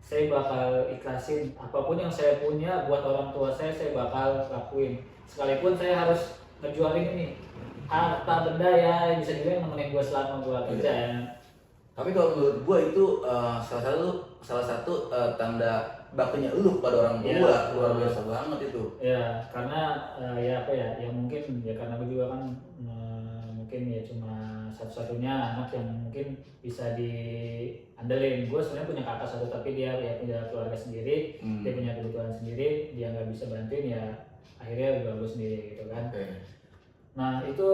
Speaker 2: saya bakal ikhlasin apapun yang saya punya buat orang tua saya bakal lakuin, sekalipun saya harus ngejualin ini harta benda ya yang bisa dibilang nemenin gue selama gue kerja ya.
Speaker 1: Tapi kalau menurut gua itu salah satu tanda baktinya lu pada orang tua. Luar biasa banget itu.
Speaker 2: Ya, karena ya mungkin ya karena gue juga kan mungkin ya cuma satu-satunya anak yang mungkin bisa diandelin. Gue sebenarnya punya kakak satu, tapi dia ya punya keluarga sendiri, dia punya kebutuhan sendiri, dia nggak bisa bantuin, ya akhirnya gue sendiri gitu kan. Nah itu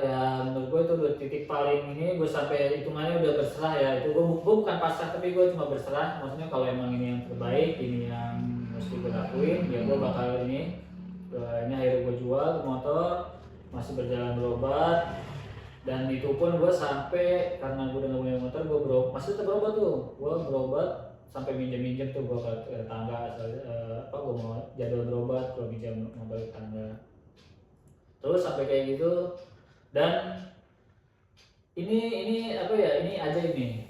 Speaker 2: ya menurut gue itu udah titik paling ini, gue sampai hitungannya udah berserah ya. Itu gue bukan pasrah, tapi gue cuma berserah. Maksudnya kalau emang ini yang terbaik, ini yang mesti gue lakuin, ya gue bakal ini akhirnya gue jual motor, masih berjalan berobat. Dan itu pun gue sampai, karena gue udah gak punya motor, gue masih tetap berobat tuh. Gue berobat sampai minjem tuh gue ke tetangga, gue mau jadwal berobat, gue minjem mobil tetangga. Terus sampai kayak gitu, dan ini ajaib nih,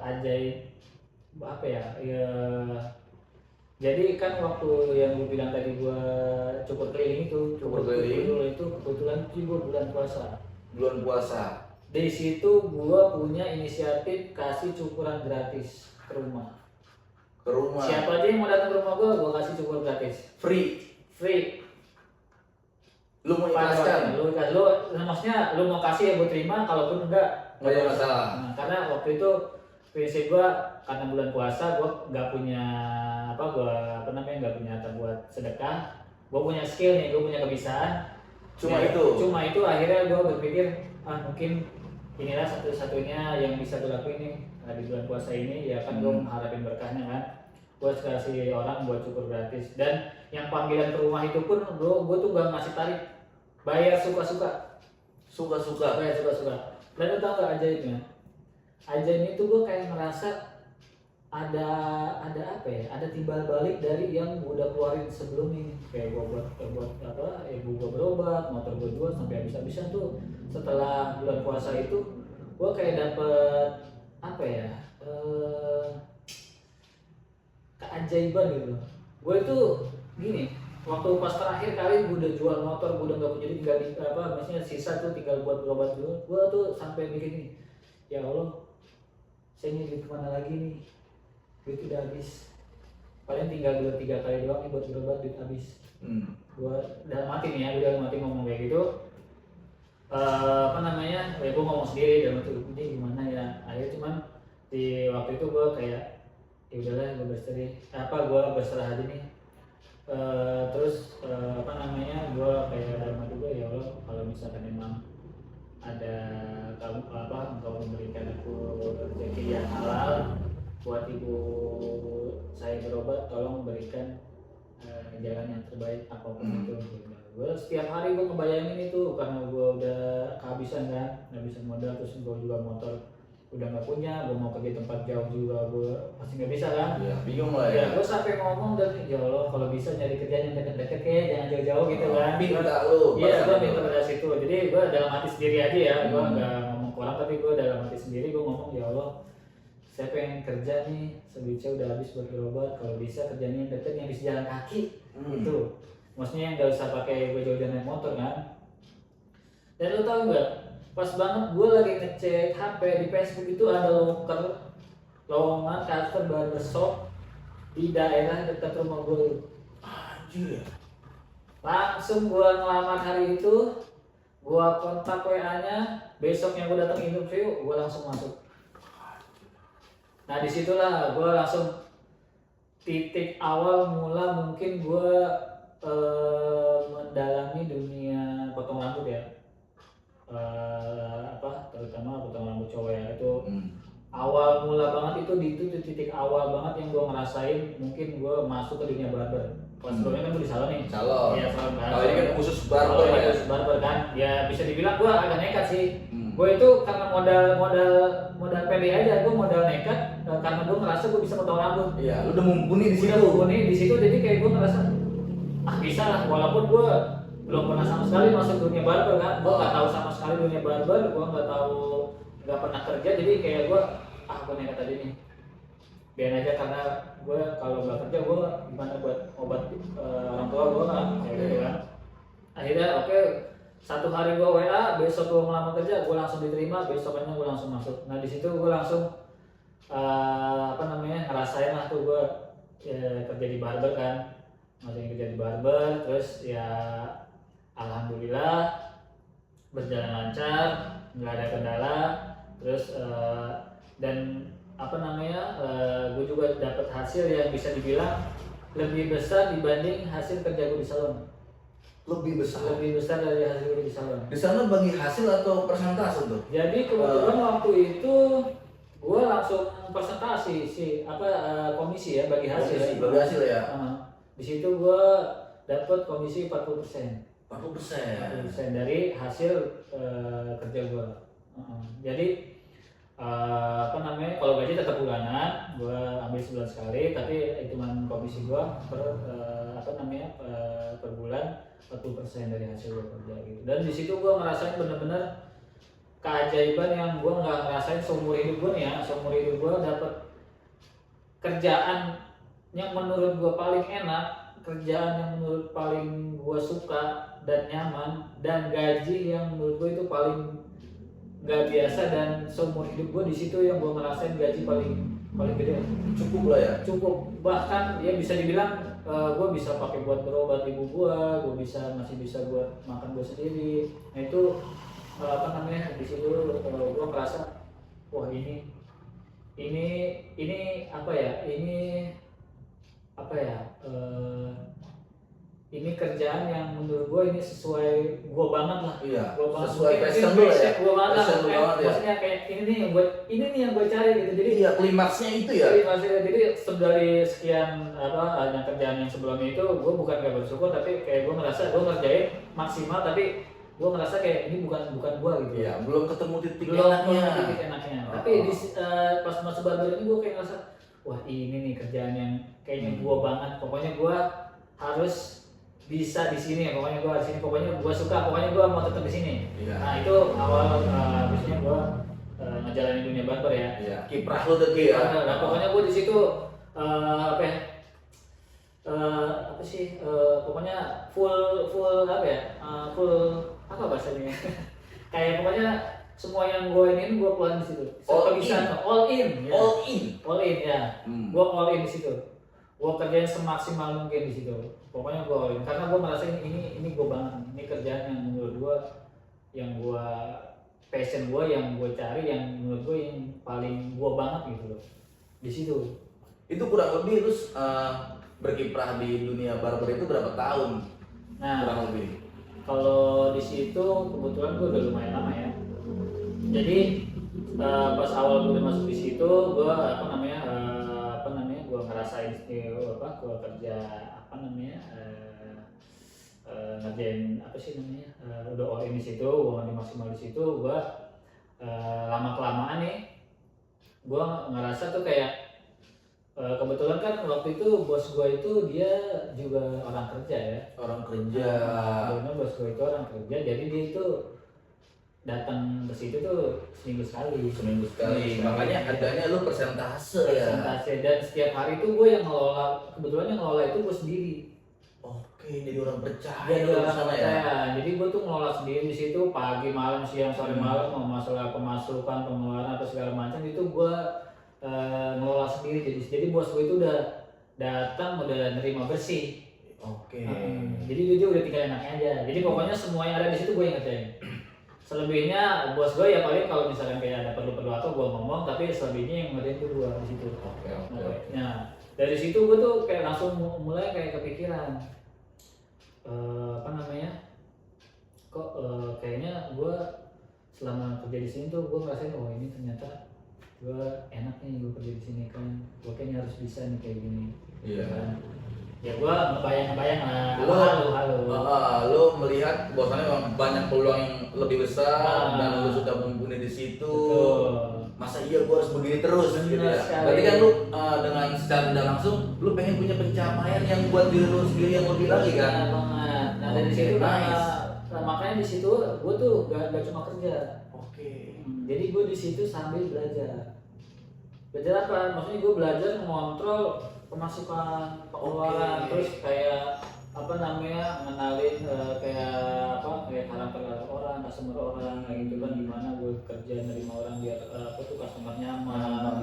Speaker 2: ajaib apa ya? Jadi kan waktu yang gue bilang tadi gue cukur keliling itu, itu kebetulan juga bulan puasa. Di situ gue punya inisiatif kasih cukuran gratis ke rumah. Siapa aja yang mau datang ke rumah gue kasih cukur gratis. Free.
Speaker 1: Lu mau ikhlaskan?
Speaker 2: Maksudnya lu mau kasih ya gue terima, kalaupun enggak
Speaker 1: ada masalah.
Speaker 2: Nah, karena waktu itu prinsip gue, karena bulan puasa gue nggak punya nggak punya harta buat sedekah. Gue punya skill nih, gue punya kebiasaan. Cuma itu akhirnya gue berpikir, mungkin inilah satu-satunya yang bisa gue lakuin nih di bulan puasa ini, ya kan gue mengharapin berkahnya kan. Gue kasih orang buat cukur gratis, dan yang panggilan ke rumah itu pun gue tuh gak ngasih tarif, bayar suka-suka. Bayar suka-suka. Dan lu tau gak ajaibnya? Ajaibnya itu gue kayak ngerasa ada timbal balik dari yang gue udah keluarin sebelum ini. Kayak gue buat ibu gue berobat, motor gue jual sampai habis-habisan tuh. Setelah bulan puasa itu gue kayak dapet keajaiban gitu. Gue itu gini, waktu pas terakhir kali gue udah jual motor, gue udah gak punya duit, maksudnya sisa tuh tinggal buat berobat dulu. Gue tuh sampai mikir gini, ya Allah, saya ini duit kemana lagi nih? Duit udah habis. Paling tinggal 2-3 kali doang nih buat berobat, duit habis. Gue dalam hati nih ya, udah mati ngomong kayak gitu. Ya gue ngomong sendiri dalam hati, ini gimana ya? Akhirnya cuman di waktu itu gue kayak, ya udahlah, gue berserah aja nih. Terus gue kayak dalam hati gue, ya Allah, kalau misalkan memang ada engkau memberikan aku rezeki yang halal buat ibu saya berobat, tolong berikan jalan yang terbaik apapun itu. Gue setiap hari gue ngebayangin itu, karena gue udah kehabisan kan, ngabisin modal, terus gue juga motor udah nggak punya, gue mau pergi tempat jauh juga gue pasti nggak bisa kan.
Speaker 1: Ya, bingung lah ya.
Speaker 2: Gue sampai ngomong, dan ya Allah, kalau bisa nyari kerjaan yang deket-deket kayak jangan jauh-jauh gitu kan.
Speaker 1: Minta lu.
Speaker 2: Iya, gue minta pada situ. Jadi gue dalam hati sendiri aja ya, gue nggak ngomong ke orang, tapi gue dalam hati sendiri gue ngomong, ya Allah, saya pengen kerja nih, duit saya udah habis buat berobat, kalau bisa kerjanya yang deket, yang bisa jalan kaki. Itu maksudnya yang nggak usah pakai gue jauh-jauh naik motor kan. Dan lo tau nggak, pas banget gue lagi ngecek HP di Facebook itu ada lowongan custom barbershop di daerah dekat rumah gue.
Speaker 1: Anjir ya.
Speaker 2: Langsung gue ngelamar hari itu, gue kontak WA-nya, besoknya gue datang interview, gue langsung masuk. Nah disitulah gue langsung titik awal mula mungkin gue mendalami dunia potong rambut ya. Terutama potong rambut cowok ya, itu awal mula banget itu titik awal banget yang gue ngerasain mungkin gue masuk ke dunia barber. Pas sebelumnya kan gue di salon nih.
Speaker 1: Salon.
Speaker 2: Iya salon kan.
Speaker 1: Kalau ini kan khusus barber ya.
Speaker 2: Khusus barber kan. Ya bisa dibilang gue agak nekat sih. Gue itu karena modal pede aja, gue modal nekat karena gue ngerasa gue bisa potong rambut.
Speaker 1: Iya, lu udah mumpuni di situ.
Speaker 2: Udah mumpuni di situ, jadi kayak gue ngerasa bisa lah, walaupun gue belum pernah sama sekali masuk dunia barber kan. Gue nggak tahu sama sekali dunia barber, gue nggak pernah kerja, jadi kayak gue gue nekat aja nih. Biar aja karena gue kalau nggak kerja gue gimana buat obat orang tua gue kan, kayak gitu kan. Akhirnya oke. Satu hari gue WA, besok gue ngelamar kerja, gue langsung diterima, besoknya gue langsung masuk. Nah di situ gue langsung ngerasain lah tuh gue kerja di barber kan, masih kerja di barber, terus ya alhamdulillah berjalan lancar, nggak ada kendala, terus dan gue juga dapat hasil yang bisa dibilang lebih besar dibanding hasil kerja gue di salon.
Speaker 1: Lebih besar
Speaker 2: dari hasil gue di salon.
Speaker 1: Di sana bagi hasil atau persentase tuh?
Speaker 2: Jadi kebetulan waktu itu gue langsung presentasi komisi ya bagi hasil.
Speaker 1: Bagi hasil ya.
Speaker 2: Di situ gue dapat komisi 40%. 40% dari hasil kerja gue. Jadi kalau gaji tetap bulanan, gue ambil sebulan sekali, tapi hitungan komisi gue per bulan 40% dari hasil gue kerja gitu. Dan di situ gue ngerasain bener-bener keajaiban yang gue nggak ngerasain seumur hidup gue nih ya. Seumur hidup gue dapet kerjaan yang menurut gue paling enak, kerjaan yang menurut paling gue suka dan nyaman, dan gaji yang menurut gue itu paling nggak biasa, dan seumur hidup gue di situ yang gue ngerasain gaji paling gede.
Speaker 1: Cukup lah ya.
Speaker 2: Cukup, bahkan ya bisa dibilang gue bisa pakai buat berobat ibu gue masih bisa buat makan gue sendiri. Nah itu di situ gue merasa wah ini ini kerjaan yang menurut gue ini sesuai gue banget lah.
Speaker 1: Iya.
Speaker 2: Sesuai passion
Speaker 1: lu ya.
Speaker 2: Gue banget.
Speaker 1: Maksudnya
Speaker 2: kayak ini nih yang gue cari gitu. Jadi
Speaker 1: iya, klimaksnya itu ya.
Speaker 2: Jadi dari sekian yang kerjaan yang sebelumnya itu gue bukan gak bersyukur, tapi kayak gue ngerasa gue ngerjain maksimal, tapi gue ngerasa kayak ini bukan gue gitu.
Speaker 1: Iya, belum ketemu titik
Speaker 2: enaknya. Tapi pas masuk barber ini gue kayak ngerasa wah ini nih kerjaan yang kayaknya gue banget. Pokoknya gue harus bisa di sini, pokoknya gue di sini, pokoknya gue suka, pokoknya gue mau tetap di sini.
Speaker 1: Iya.
Speaker 2: Nah itu awal biasanya gue ngejalanin dunia barber ya.
Speaker 1: Iya. Kiprah lu tadi ya.
Speaker 2: Nah pokoknya gue di situ pokoknya full apa bahasanya? Kayak pokoknya semua yang gue ingin gue keluarin di situ. All in ya. Gue all in di situ. Gue kerjain semaksimal mungkin di situ. Pokoknya gue all in karena gue merasa ini gue banget. Ini kerjaan yang menurut gue, yang gue passion gue, yang gue cari, yang menurut gue yang paling gue banget gitu loh. Di situ.
Speaker 1: Itu kurang lebih terus berkiprah di dunia barber itu berapa tahun?
Speaker 2: Nah,
Speaker 1: kurang lebih.
Speaker 2: Kalau di situ kebetulan gue udah lumayan lama ya. Jadi pas awal gue masuk di situ, gue gue ngerasain gue kerja ngerjain udah all in di situ, gue ngambil maksimal di situ. Gue lama kelamaan nih, gue ngerasa tuh kayak kebetulan kan waktu itu bos gue itu dia juga orang kerja ya. Kebetulan bos gue itu orang kerja, jadi dia itu datang ke situ tuh seminggu sekali.
Speaker 1: Makanya adanya lu persentase ya.
Speaker 2: Dan setiap hari itu gue yang ngelola, kebetulan yang ngelola itu gue sendiri.
Speaker 1: Oke, jadi orang percaya
Speaker 2: Jadi
Speaker 1: lu
Speaker 2: orang
Speaker 1: sana ya.
Speaker 2: percaya. Jadi gue tuh ngelola sendiri di situ pagi, malam, siang, sore, malam, mau masalah pemasukan, pengeluaran atau segala macam itu gue ngelola sendiri. Jadi bos gue itu udah datang udah nerima bersih.
Speaker 1: Oke.
Speaker 2: Jadi dia udah tinggal enaknya aja. Jadi pokoknya semua yang ada di situ gue yang ngerjain. Selebihnya bos gue ya paling kalau misalkan kayak ada perlu-perlu apa gue ngomong, tapi selebihnya yang ngerjain tuh gue di situ.
Speaker 1: Oke.
Speaker 2: Nah dari situ gue tuh kayak langsung mulai kayak kepikiran apa namanya, kok kayaknya gue selama kerja di sini tuh gue ngerasain oh ini ternyata gue enak nih gue kerja di sini kan, gue kayaknya harus bisa nih kayak gini.
Speaker 1: Iya.
Speaker 2: Kan? Ya gue ngebayang lah. Halo.
Speaker 1: Lo melihat bahwasannya memang banyak peluang yang lebih besar dan lo sudah mumpuni di situ.
Speaker 2: Betul.
Speaker 1: Masa iya gue harus begini terus gitu ya.
Speaker 2: Sekali.
Speaker 1: Berarti kan lo dengan secara tidak langsung lo pengen punya pencapaian yang buat diri lo sendiri yang lebih lagi kan.
Speaker 2: Nah, banget. Nah dari
Speaker 1: Oke,
Speaker 2: situ
Speaker 1: nice.
Speaker 2: makanya di situ gue tuh gak cuma kerja.
Speaker 1: Oke.
Speaker 2: Jadi gue di situ sambil belajar. Belajar apa? Maksudnya gue belajar mengontrol pemasukan, pengeluaran, terus kayak apa namanya ngenalin kayak karakter orang, customer orang, kayak gitu kan gimana gue kerja nerima orang biar apa tuh customer nyaman,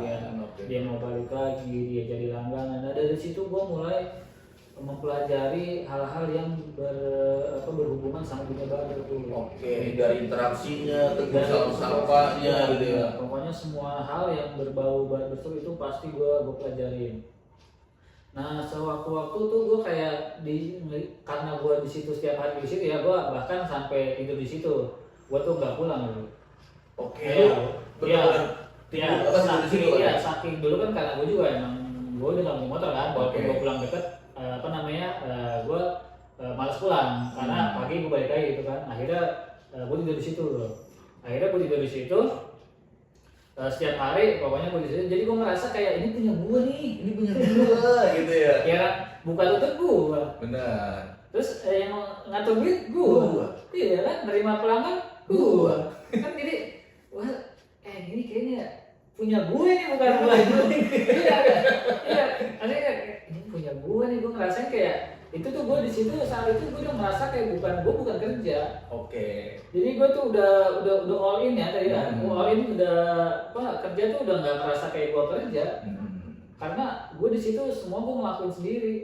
Speaker 2: dia mau balik lagi, dia jadi langganan. Nah dari situ gue mulai mempelajari hal-hal yang berhubungan sama dunia baru tuh.
Speaker 1: Oke, dari interaksinya, tegur sapanya gitu ya.
Speaker 2: Pokoknya semua hal yang berbau baru itu pasti gue pelajarin. Nah sewaktu-waktu tuh gue kayak karena gue di situ setiap hari di situ ya, gue bahkan sampai tidur di situ. Gue tuh nggak pulang dulu.
Speaker 1: Oke.
Speaker 2: Saking dulu kan karena gue juga emang gue udah nggak punya motor kan, walaupun gue pulang deket gue malas pulang karena pagi gue balik lagi gitu kan. Akhirnya gue tidur di situ loh. Akhirnya gue tidur di situ setiap hari pokoknya gue di situ. Jadi gue ngerasa kayak ini punya gue nih,
Speaker 1: Ini punya gue gitu ya.
Speaker 2: ya buka tutup gue.
Speaker 1: Benar.
Speaker 2: Terus yang ngatur duit gue. Iya kan, nerima pelanggan gue. Kan jadi wah ini kayaknya punya gue nih bukan gue. Iya, akhirnya ini punya gue nih, gue ngerasain kayak itu tuh gue di situ saat itu gue udah merasa kayak bukan kerja.
Speaker 1: Oke.
Speaker 2: Jadi gue tuh udah all in ya tadi kan, all in udah kerja tuh udah nggak merasa kayak gue kerja, karena gue di situ semua gue ngelakuin sendiri.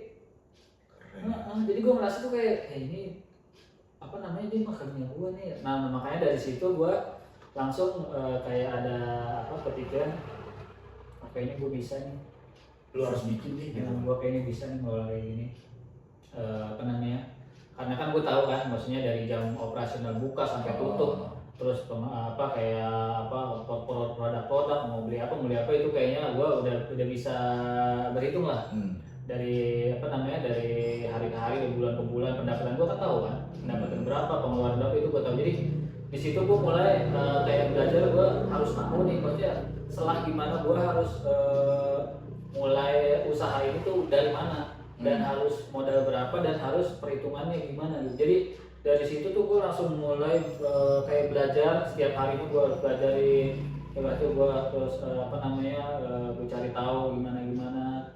Speaker 2: Jadi gue merasa tuh kayak ini apa namanya dia makannya gue nih. Nah makanya dari situ gue langsung kayak ada kepikiran kayaknya gue bisa nih.
Speaker 1: Lu harus bikin nih gitu.
Speaker 2: Gue kayaknya bisa nih ngelola kayak gini. Karena kan gue tahu kan maksudnya dari jam operasional buka sampai tutup, terus produk mau beli apa itu kayaknya gue udah bisa berhitung lah. Dari dari hari ke hari, dari bulan ke bulan, pendapatan gue kan tahu kan pendapatan berapa, pengeluaran berapa itu gue tahu. Jadi di situ gue mulai kayak belajar, gue harus tahu nih maksudnya setelah gimana gue harus mulai usaha ini tuh dari mana dan harus modal berapa dan harus perhitungannya gimana gitu. Jadi dari situ tuh gue langsung mulai kayak belajar setiap hari itu gue pelajarin, berarti gue terus gue cari tahu gimana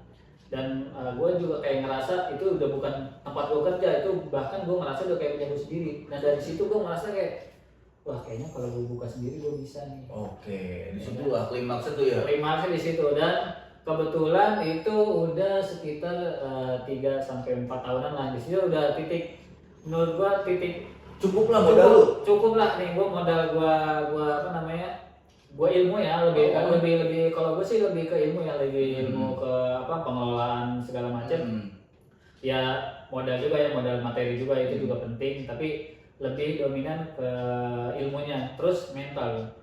Speaker 2: dan gue juga kayak ngerasa itu udah bukan tempat gue kerja, itu bahkan gue ngerasa udah kayak punya gue sendiri. Nah dari situ gue ngerasa kayak wah kayaknya kalau gue buka sendiri gue bisa nih.
Speaker 1: Oke, di situ lah klimaksnya tuh ya.
Speaker 2: Klimaksnya di situ, dan kebetulan itu udah sekitar 3-4 tahunan lah. Di situ udah titik, menurut gua titik
Speaker 1: cukup lah modal lu.
Speaker 2: Cukup lah nih gua modal gua ilmu ya, lebih kalau gua sih lebih ke ilmu ya, lebih ilmu ke pengelolaan segala macam. Ya modal juga ya, modal materi juga itu juga penting, tapi lebih dominan ke ilmunya, terus mental.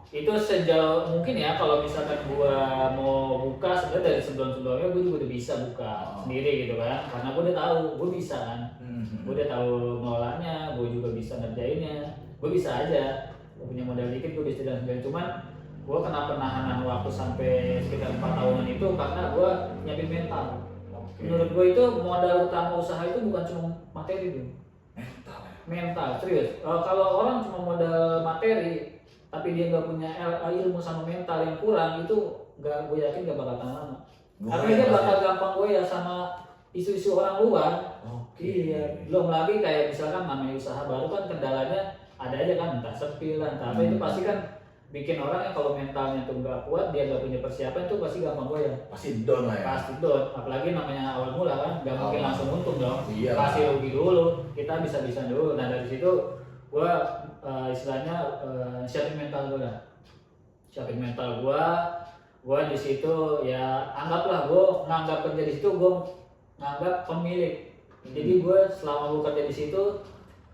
Speaker 2: Itu sejauh mungkin ya, kalau misalkan gua mau buka sebenarnya dari sebelum-sebelumnya gua juga udah bisa buka sendiri gitu kan, karena gua udah tahu gua bisa kan. Gua udah tahu ngelolanya, gua juga bisa ngerjainnya, gua bisa aja. Gua punya modal dikit gua bisa dan sebagainya. Cuman gua kena penahanan waktu sampai sekitar 4 tahunan itu karena gua nyiapin mental. Menurut gua itu modal utama usaha itu bukan cuma materi tuh. Mental, serius. Kalau orang cuma modal materi tapi dia nggak punya ilmu sama mental yang kurang, itu gue yakin gak bakal tahan lama. Karena dia bakal gampang goyah sama isu-isu orang luar. Iya, belum lagi kayak misalkan namanya usaha baru kan kendalanya ada aja kan, entah sepi lah, entah apa itu pasti kan bikin orang yang kalau mentalnya tuh nggak kuat, dia nggak punya persiapan tuh pasti gampang goyah.
Speaker 1: Pasti down lah ya.
Speaker 2: Pasti down, apalagi namanya awal mula kan, nggak mungkin langsung untung dong.
Speaker 1: Iya.
Speaker 2: Pasti rugi dulu, kita bisa-bisa dulu. Nah dari situ gua istilahnya siapin mental gua lah. Siapin mental gua di situ ya anggaplah gua nganggap kerja di situ gua nganggap pemilik. Jadi gue selama gue kerja di situ,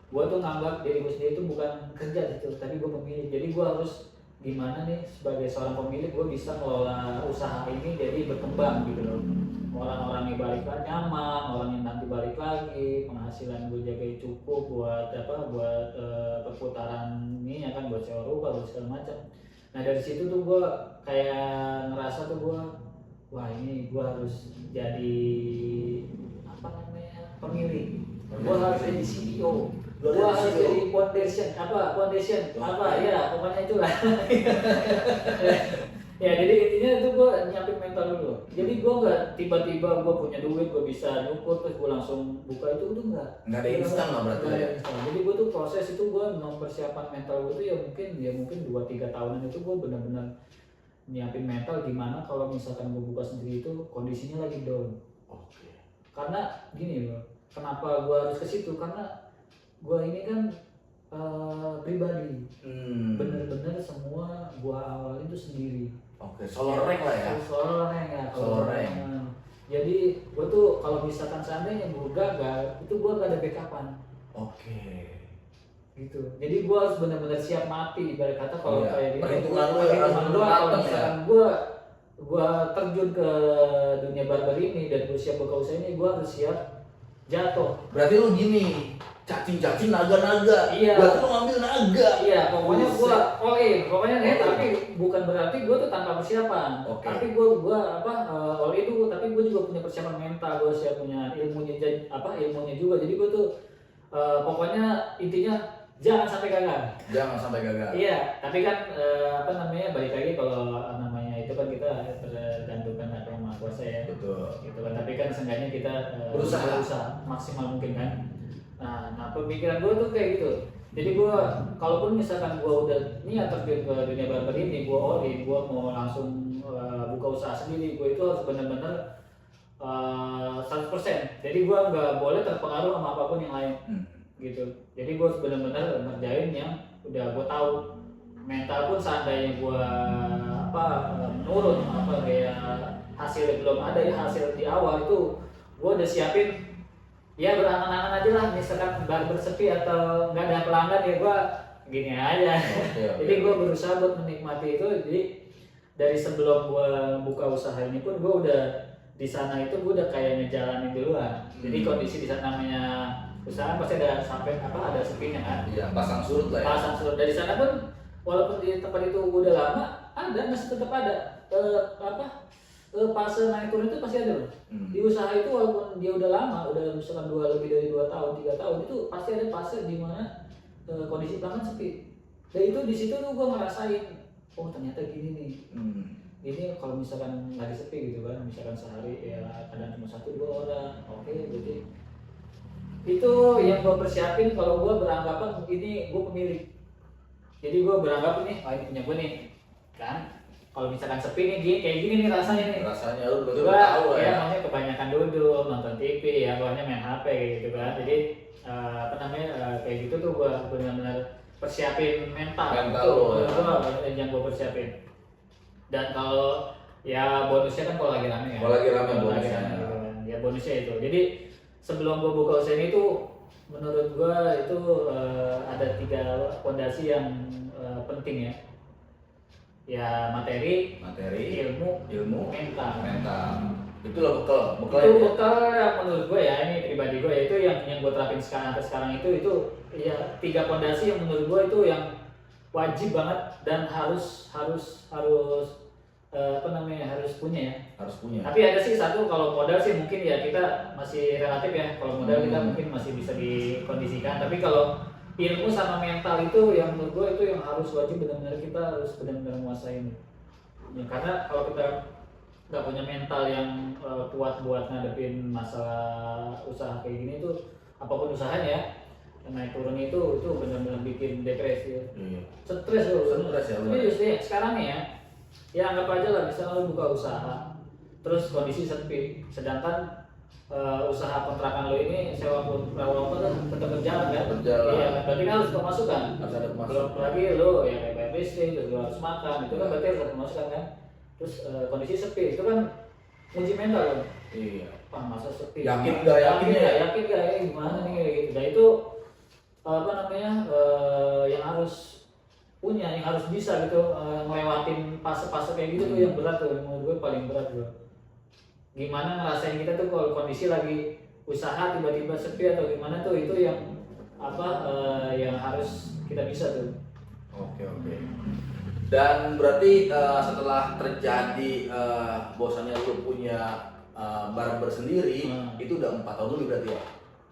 Speaker 2: gue tuh nganggap diri gue sendiri itu bukan kerja di situ, tapi gue pemilik. Jadi gue harus gimana nih sebagai seorang pemilik gue bisa mengelola usaha ini jadi berkembang gitu loh. Orang-orang yang balik lagi nyaman, orang yang nanti balik lagi, penghasilan gue jaga cukup buat buat perputaran ini ya kan, buat sewa rumah, buat segala macam. Nah dari situ tuh gue kayak ngerasa tuh gue, wah ini gue harus jadi pemilik, gua harus jadi CEO, gua harus jadi foundation ya pokoknya itulah. Ya jadi intinya itu gua nyiapin mental dulu. Jadi gua nggak tiba-tiba gua punya duit gua bisa nyukur terus gua langsung buka itu nggak
Speaker 1: ada instan lah berarti ya.
Speaker 2: Jadi gua tuh proses itu gua mempersiapkan mental gua tuh ya mungkin 2-3 tahunan itu gua benar-benar nyiapin mental gimana kalau misalkan gua buka sendiri itu kondisinya lagi down.
Speaker 1: Oke.
Speaker 2: Karena gini loh, kenapa gue harus ke situ? Karena gue ini kan pribadi, bener-bener semua gue awalin itu sendiri.
Speaker 1: Oke, solo rank lah ya.
Speaker 2: Solo rank ya.
Speaker 1: Solo rank.
Speaker 2: Jadi gue tuh kalau misalkan seandainya gue gagal, itu gue gak ada backupan.
Speaker 1: Oke.
Speaker 2: Gitu. Jadi gue harus bener-bener siap mati. Ibarat kata kalau kayak
Speaker 1: perhitungan lu
Speaker 2: kalau misalkan gue terjun ke dunia barber ini dan gue siap buka usaha ini, gue harus siap jatuh.
Speaker 1: Berarti lu gini, cacing-cacing naga-naga.
Speaker 2: Iya.
Speaker 1: Berarti lu ngambil naga.
Speaker 2: Iya, pokoknya gue all in. Pokoknya tapi bukan berarti gue tuh tanpa persiapan.
Speaker 1: Okay.
Speaker 2: Tapi gue all in tuh, tapi gue juga punya persiapan mental, gue siap punya ilmunya juga. Jadi gue tuh pokoknya intinya jangan sampai gagal.
Speaker 1: Jangan sampai gagal.
Speaker 2: Iya, tapi kan balik lagi kalau namanya itu kan kita tergantungkan sama kuasa ya.
Speaker 1: Betul.
Speaker 2: Gitu kan. Tapi kan seenggaknya kita berusaha maksimal mungkin kan. Nah pemikiran gue tuh kayak gitu. Jadi gue kalaupun misalkan gue udah niat terjun ke dunia barber ini, gue all in, gue mau langsung buka usaha sendiri, gue itu harus benar-benar 100%. Jadi gue nggak boleh terpengaruh sama apapun yang lain. Gitu. Jadi gue harus benar-benar ngerjain yang udah gue tahu. Mental pun seandainya gue menurun kayak hasil belum ada ya, hasil di awal itu gue udah siapin ya berangan-angan aja lah, misalkan barber sepi atau nggak ada pelanggan ya gue gini aja. Okay. Jadi gue berusaha buat menikmati itu. Jadi dari sebelum gue buka usaha ini pun gue udah di sana itu gue udah kayak ngejalanin duluan. Jadi kondisi di sana namanya usaha pasti ada sampai ada sepinya kan.
Speaker 1: Iya, pasang surut lah ya.
Speaker 2: Pasang surut. Dari sana pun walaupun di tempat itu udah lama, masih tetap ada fase naik turun itu pasti ada loh. Di usaha itu walaupun dia udah lama, udah misalkan lebih dari 2 tahun, 3 tahun, itu pasti ada fase di mana kondisi pelanggan sepi. Dan itu di situ tuh gue ngerasain, oh ternyata gini nih. Ini kalau misalkan lagi sepi gitu kan, misalkan sehari ya kadang cuma 1-2 orang, oke, berarti itu yang gue persiapin kalau gue beranggapan ini gue pemilik. Jadi gue beranggap ini punya gue nih kan. Kalau misalkan sepi nih kayak gini nih rasanya nih.
Speaker 1: Rasanya lu betul tahu
Speaker 2: ya. Makanya kebanyakan duduk nonton TV ya, pokoknya main HP gitu kan. Jadi kayak gitu tuh gue benar-benar persiapin mental itu yang gue persiapin. Dan kalau ya bonusnya kan kalau lagi rame kan.
Speaker 1: Kalau lagi rame bonusnya.
Speaker 2: Gitu kan. Ya bonusnya itu. Jadi sebelum gue buka usaha ini tuh menurut gue itu ada 3 fondasi yang penting ya. Ya materi, ilmu, mental.
Speaker 1: Itu lah bekal.
Speaker 2: Itu bekal yang menurut gue ya, ini pribadi gue ya, itu yang gue terapin sekarang itu ya 3 fondasi yang menurut gue itu yang wajib banget dan harus punya ya.
Speaker 1: Harus punya.
Speaker 2: Tapi ada sih satu, kalau modal sih mungkin ya kita masih relatif ya. Kalau modal kita mungkin masih bisa dikondisikan. Tapi kalau ilmu sama mental itu yang menurut gue itu yang harus wajib, benar-benar kita harus benar-benar menguasai ini. Ya, karena kalau kita nggak punya mental yang kuat buat ngadepin masalah usaha kayak gini tuh, apapun usahanya ya, naik turun itu benar-benar bikin depresi ya.
Speaker 1: Iya.
Speaker 2: Stres loh.
Speaker 1: Stres ya,
Speaker 2: Jadi justru ya, sekarang nih ya anggap aja lah misalnya lu buka usaha, terus kondisi sepi, sedangkan usaha kontrakan lo ini sewa apa kan tetap berjalan kan?
Speaker 1: Berjalan.
Speaker 2: Iya, berarti kan harus pemasukan.
Speaker 1: Harus ada
Speaker 2: Belum
Speaker 1: pemasukan.
Speaker 2: lagi lo ya kayak bayar listrik, terus lo harus makan, itu kan berarti harus ada pemasukan kan? Terus kondisi sepi itu kan uji mental kan?
Speaker 1: Iya.
Speaker 2: Wah masa sepi.
Speaker 1: Yakin nggak, yakin ya?
Speaker 2: Yakin nggak ya gimana nih kayak gitu. Nah itu apa namanya yang harus punya, yang harus bisa gitu ngelewatin fase-fase kayak gitu tuh yang berat tuh, menurut gue paling berat tuh. Gimana ngerasain kita tuh kalau kondisi lagi usaha tiba-tiba sepi atau gimana tuh, itu yang apa yang harus kita bisa tuh.
Speaker 1: Oke. Dan berarti setelah terjadi bosannya lu punya barber sendiri, itu udah 4 tahun lebih berarti ya?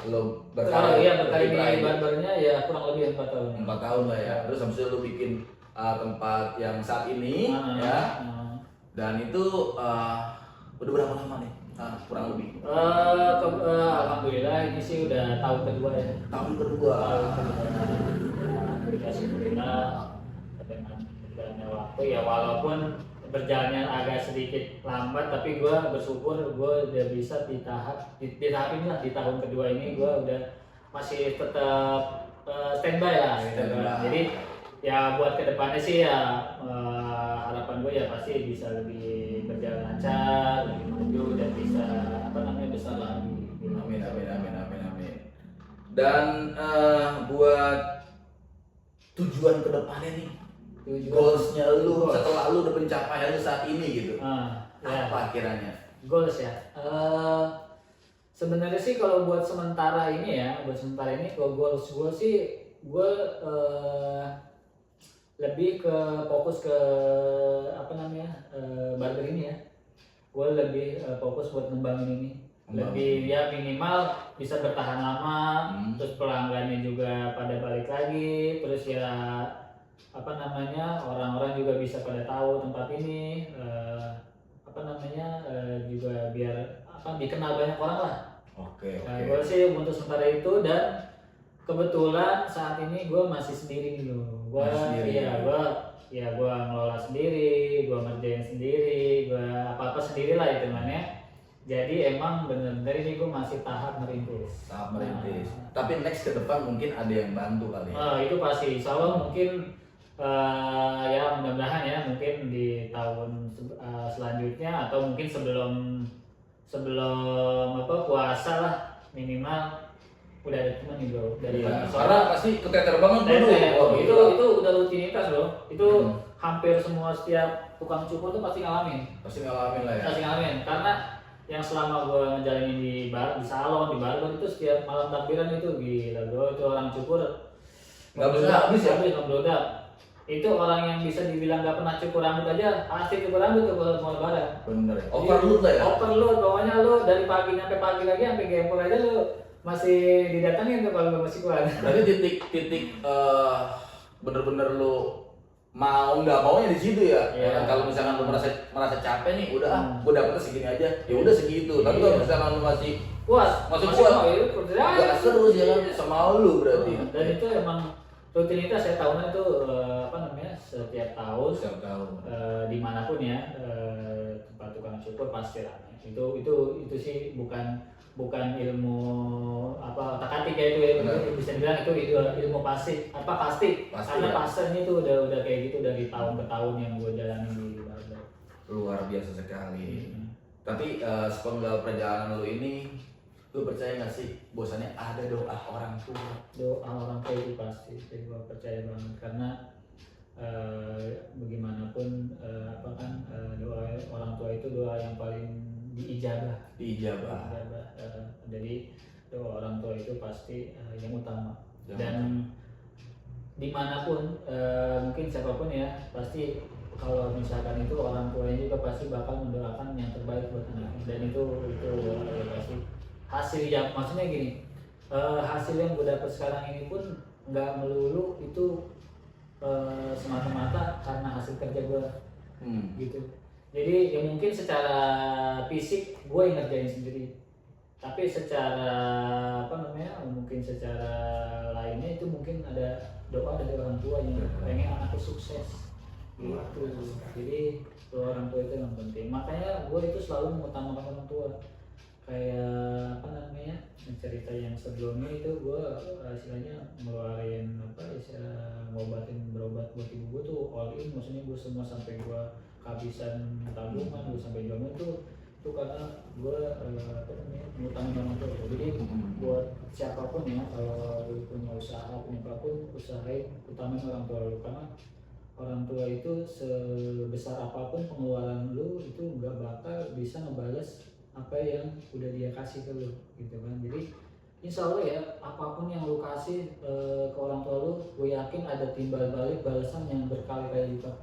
Speaker 1: Lo
Speaker 2: Iya berkali di barbernya ya kurang lebih 4 tahun.
Speaker 1: 4 tahun lah ya. Terus habis itu lu bikin tempat yang saat ini ya. Dan itu udah berapa lama nih? Kurang lebih.
Speaker 2: Alhamdulillah ini sih udah tahun kedua ya.
Speaker 1: Tahun kedua.
Speaker 2: Alhamdulillah dengan berjalannya waktu ya, walaupun berjalannya agak sedikit lambat, tapi gue bersyukur gue udah bisa di tahap ini lah, di tahun kedua ini gue udah masih tetap standby lah gitu kan. Jadi ya buat kedepannya sih ya harapan gue ya pasti bisa lebih berjalan lancar, lebih maju dan bisa apa namanya besar lagi.
Speaker 1: Amin. Dan buat tujuan kedepannya nih, goalsnya lu setelah lu udah pencapaian lu saat ini gitu, apa kiranya?
Speaker 2: Goals ya. Sebenarnya sih kalau buat sementara ini kalau goals gue sih gue lebih ke fokus ke apa namanya barber ini ya. Gue lebih fokus buat ngembangin ini. Lebih ya minimal bisa bertahan lama, terus pelanggannya juga pada balik lagi, terus ya apa namanya orang-orang juga bisa pada tahu tempat ini apa namanya juga biar apa dikenal banyak orang lah.
Speaker 1: Oke.
Speaker 2: Gue sih untuk sementara itu, dan kebetulan saat ini gue masih sendiri dulu. Gue ngelola sendiri, gue ngerjain sendiri, gue apa sendiri lah hitungannya. Jadi emang bener-bener ini gue masih tahap merintis.
Speaker 1: Tapi next ke depan mungkin ada yang bantu kali ya?
Speaker 2: Itu pasti, insya Allah mungkin ya mudah-mudahan ya mungkin di tahun selanjutnya atau mungkin sebelum apa puasa lah minimal udah ada teman nih bro dari
Speaker 1: karena pasti keteter banget dulu.
Speaker 2: Itu udah rutinitas loh. Itu hampir semua setiap tukang cukur tuh pasti ngalamin lah ya. Pasti ngalamin karena yang selama gue ngejalanin di salon, di barber itu setiap malam takbiran itu gila bro, itu orang cukur
Speaker 1: nggak bisa habis ya,
Speaker 2: nggak belodak. Itu orang yang bisa dibilang nggak pernah cukur rambut aja pasti cukur rambut tuh kalau mau lebaran.
Speaker 1: Bener ya, overload lah ya.
Speaker 2: Overload, pokoknya lu dari pagi sampai pagi lagi sampai gempur aja lu masih didatangin tuh kalau lu masih kuat.
Speaker 1: Berarti titik bener-bener lu mau nggak maunya di situ ya. Kalau misalkan lu merasa capek nih, udah gue dapetnya segini aja, ya udah segitu. Tapi kalau misalkan lu masih kuat, gak seru ya kan sama lu berarti.
Speaker 2: Dan itu emang rutinitas ya tahunan itu apa namanya setiap tahun dimanapun ya tempat tukang cukur pasti ramai. Itu sih bukan ilmu apa otak-atik ya, itu bisa dibilang itu ilmu pasti karena pasarnya itu udah kayak gitu dari tahun ke tahun yang gue jalani di barber.
Speaker 1: Luar biasa sekali. Tapi sepenggal perjalanan lu ini, lu percaya nggak sih bosannya ada doa orang tua?
Speaker 2: Doa orang tua itu pasti, jadi gue percaya banget karena bagaimanapun doa orang tua itu doa yang paling diijabah. Jadi doa orang tua itu pasti yang utama. Dan dimanapun mungkin siapapun ya pasti kalau misalkan itu orang tuanya juga pasti bakal mendoakan yang terbaik buat anaknya. Dan itu pasti hasil yang maksudnya gini, hasil yang gue dapet sekarang ini pun nggak melulu itu semata-mata karena hasil kerja gue gitu. Jadi ya mungkin secara fisik gue yang ngerjain sendiri, tapi secara apa namanya, mungkin secara lainnya itu mungkin ada doa dari orang tua yang pengen anakku sukses gitu. Jadi doa orang tua itu yang penting, makanya gue itu selalu mengutamakan orang tua. Kayak apa namanya, cerita yang sebelumnya itu gue istilahnya ngeluarin apa istilah berobat buat ibu gue tuh all in, maksudnya gue semua sampai gue kehabisan tabungan, gue sampai jual itu karena gue apa namanya mengutamakan orang tua. Jadi buat siapapun ya, kalau lu punya usaha punya apapun, usahain utamain orang tua lu, karena orang tua itu sebesar apapun pengeluaran lu itu nggak bakal bisa ngebales apa yang udah dia kasih ke lu gitu kan. Jadi insya Allah ya, apapun yang lu kasih ke orang tua lu, gue yakin ada timbal balik balasan yang berkali-kali lipat,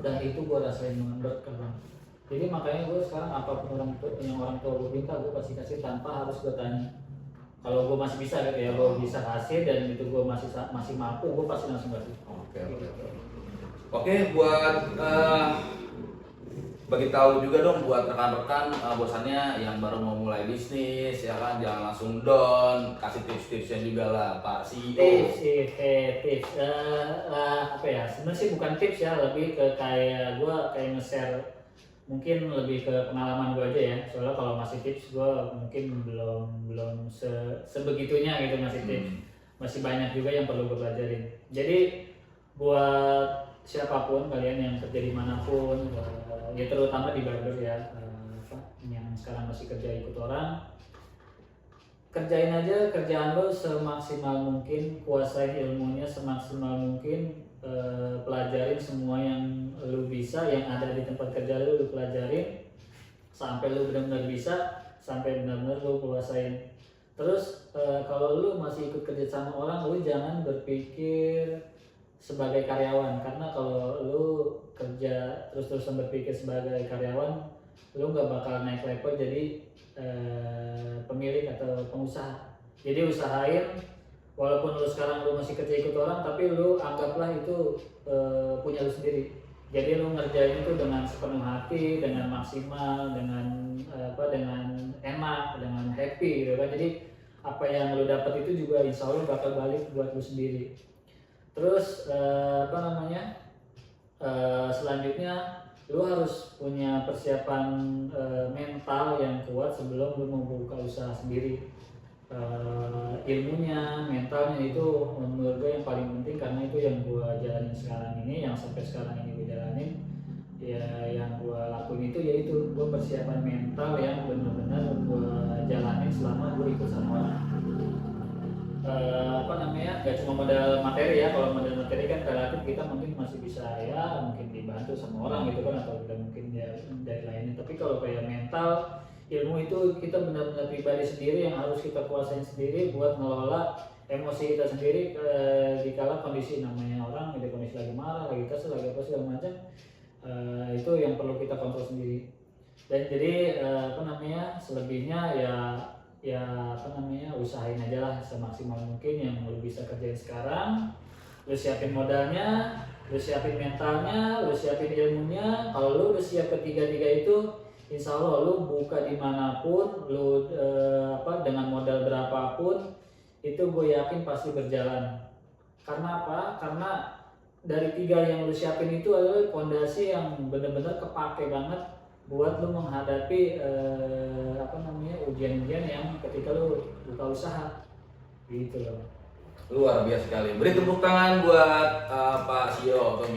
Speaker 2: dan itu gue rasain dengan berkah banget. Jadi makanya gue sekarang apapun orang tua gue minta, gue pasti kasih tanpa harus gue tanya. Kalau gue masih bisa gitu ya, gue bisa kasih dan itu gue masih mampu, gue pasti langsung kasih.
Speaker 1: Oke, buat bagi tahu juga dong buat rekan-rekan bosannya yang baru mau mulai bisnis ya kan, jangan langsung down, kasih tips-tipsnya juga lah Pak CEO.
Speaker 2: Tips apa ya, sebenarnya sih bukan tips ya, lebih ke kayak gue kayak nge-share, mungkin lebih ke pengalaman gue aja ya. Soalnya kalau masih tips gue mungkin belum sebegitunya gitu masih tips. Masih banyak juga yang perlu gue pelajarin. Jadi buat siapapun kalian yang kerja dimanapun, ya terutama di barber ya, yang sekarang masih kerja ikut orang, kerjain aja kerjaan lo semaksimal mungkin, kuasain ilmunya semaksimal mungkin, pelajarin semua yang lo bisa, yang ada di tempat kerja lo pelajarin sampai lo benar-benar bisa, sampai benar-benar lo kuasain. Terus kalau lo masih ikut kerja sama orang, lo jangan berpikir sebagai karyawan, karena kalau lu kerja terus-terusan berpikir sebagai karyawan, lu nggak bakal naik level jadi pemilik atau pengusaha. Jadi usahain, walaupun lu sekarang lu masih kerja ikut orang, tapi lu anggaplah itu punya lu sendiri. Jadi lu ngerjain itu dengan sepenuh hati, dengan maksimal, dengan dengan enak, dengan happy gitu kan. Jadi apa yang lu dapat itu juga insya Allah bakal balik buat lu sendiri. Terus selanjutnya lu harus punya persiapan mental yang kuat sebelum lu membuka usaha sendiri. Ilmunya, mentalnya itu menurut gue yang paling penting, karena itu yang gue jalanin sekarang ini, yang sampai sekarang ini gue jalanin ya, yang gue lakuin itu yaitu gue persiapan mental yang benar-benar gue jalanin selama gue ikut sama orang. Gak cuma modal materi ya. Kalau modal materi kan relatif kita mungkin masih bisa ya, mungkin dibantu sama orang gitu kan, atau kita mungkin ya dari lainnya. Tapi kalau kayak mental, ilmu itu kita benar-benar pribadi sendiri yang harus kita kuasain sendiri buat ngelola emosi kita sendiri dikala kondisi namanya orang gitu, kondisi lagi marah, lagi kesel, lagi apa segala macam, itu yang perlu kita kontrol sendiri. Dan jadi selebihnya ya usahain aja lah semaksimal mungkin yang lu bisa kerjain sekarang. Lu siapin modalnya, lu siapin mentalnya, lu siapin ilmunya. Kalau lu udah siap ketiga-tiga itu, insya Allah lu buka dimanapun, lu dengan modal berapapun itu gue yakin pasti berjalan. Karena apa? Karena dari tiga yang lu siapin itu adalah fondasi yang benar-benar kepake banget buat lu menghadapi ujian-ujian yang ketika lu buka usaha gitu loh.
Speaker 1: Luar biasa sekali. Beri tepuk tangan buat Pak CEO Tommy.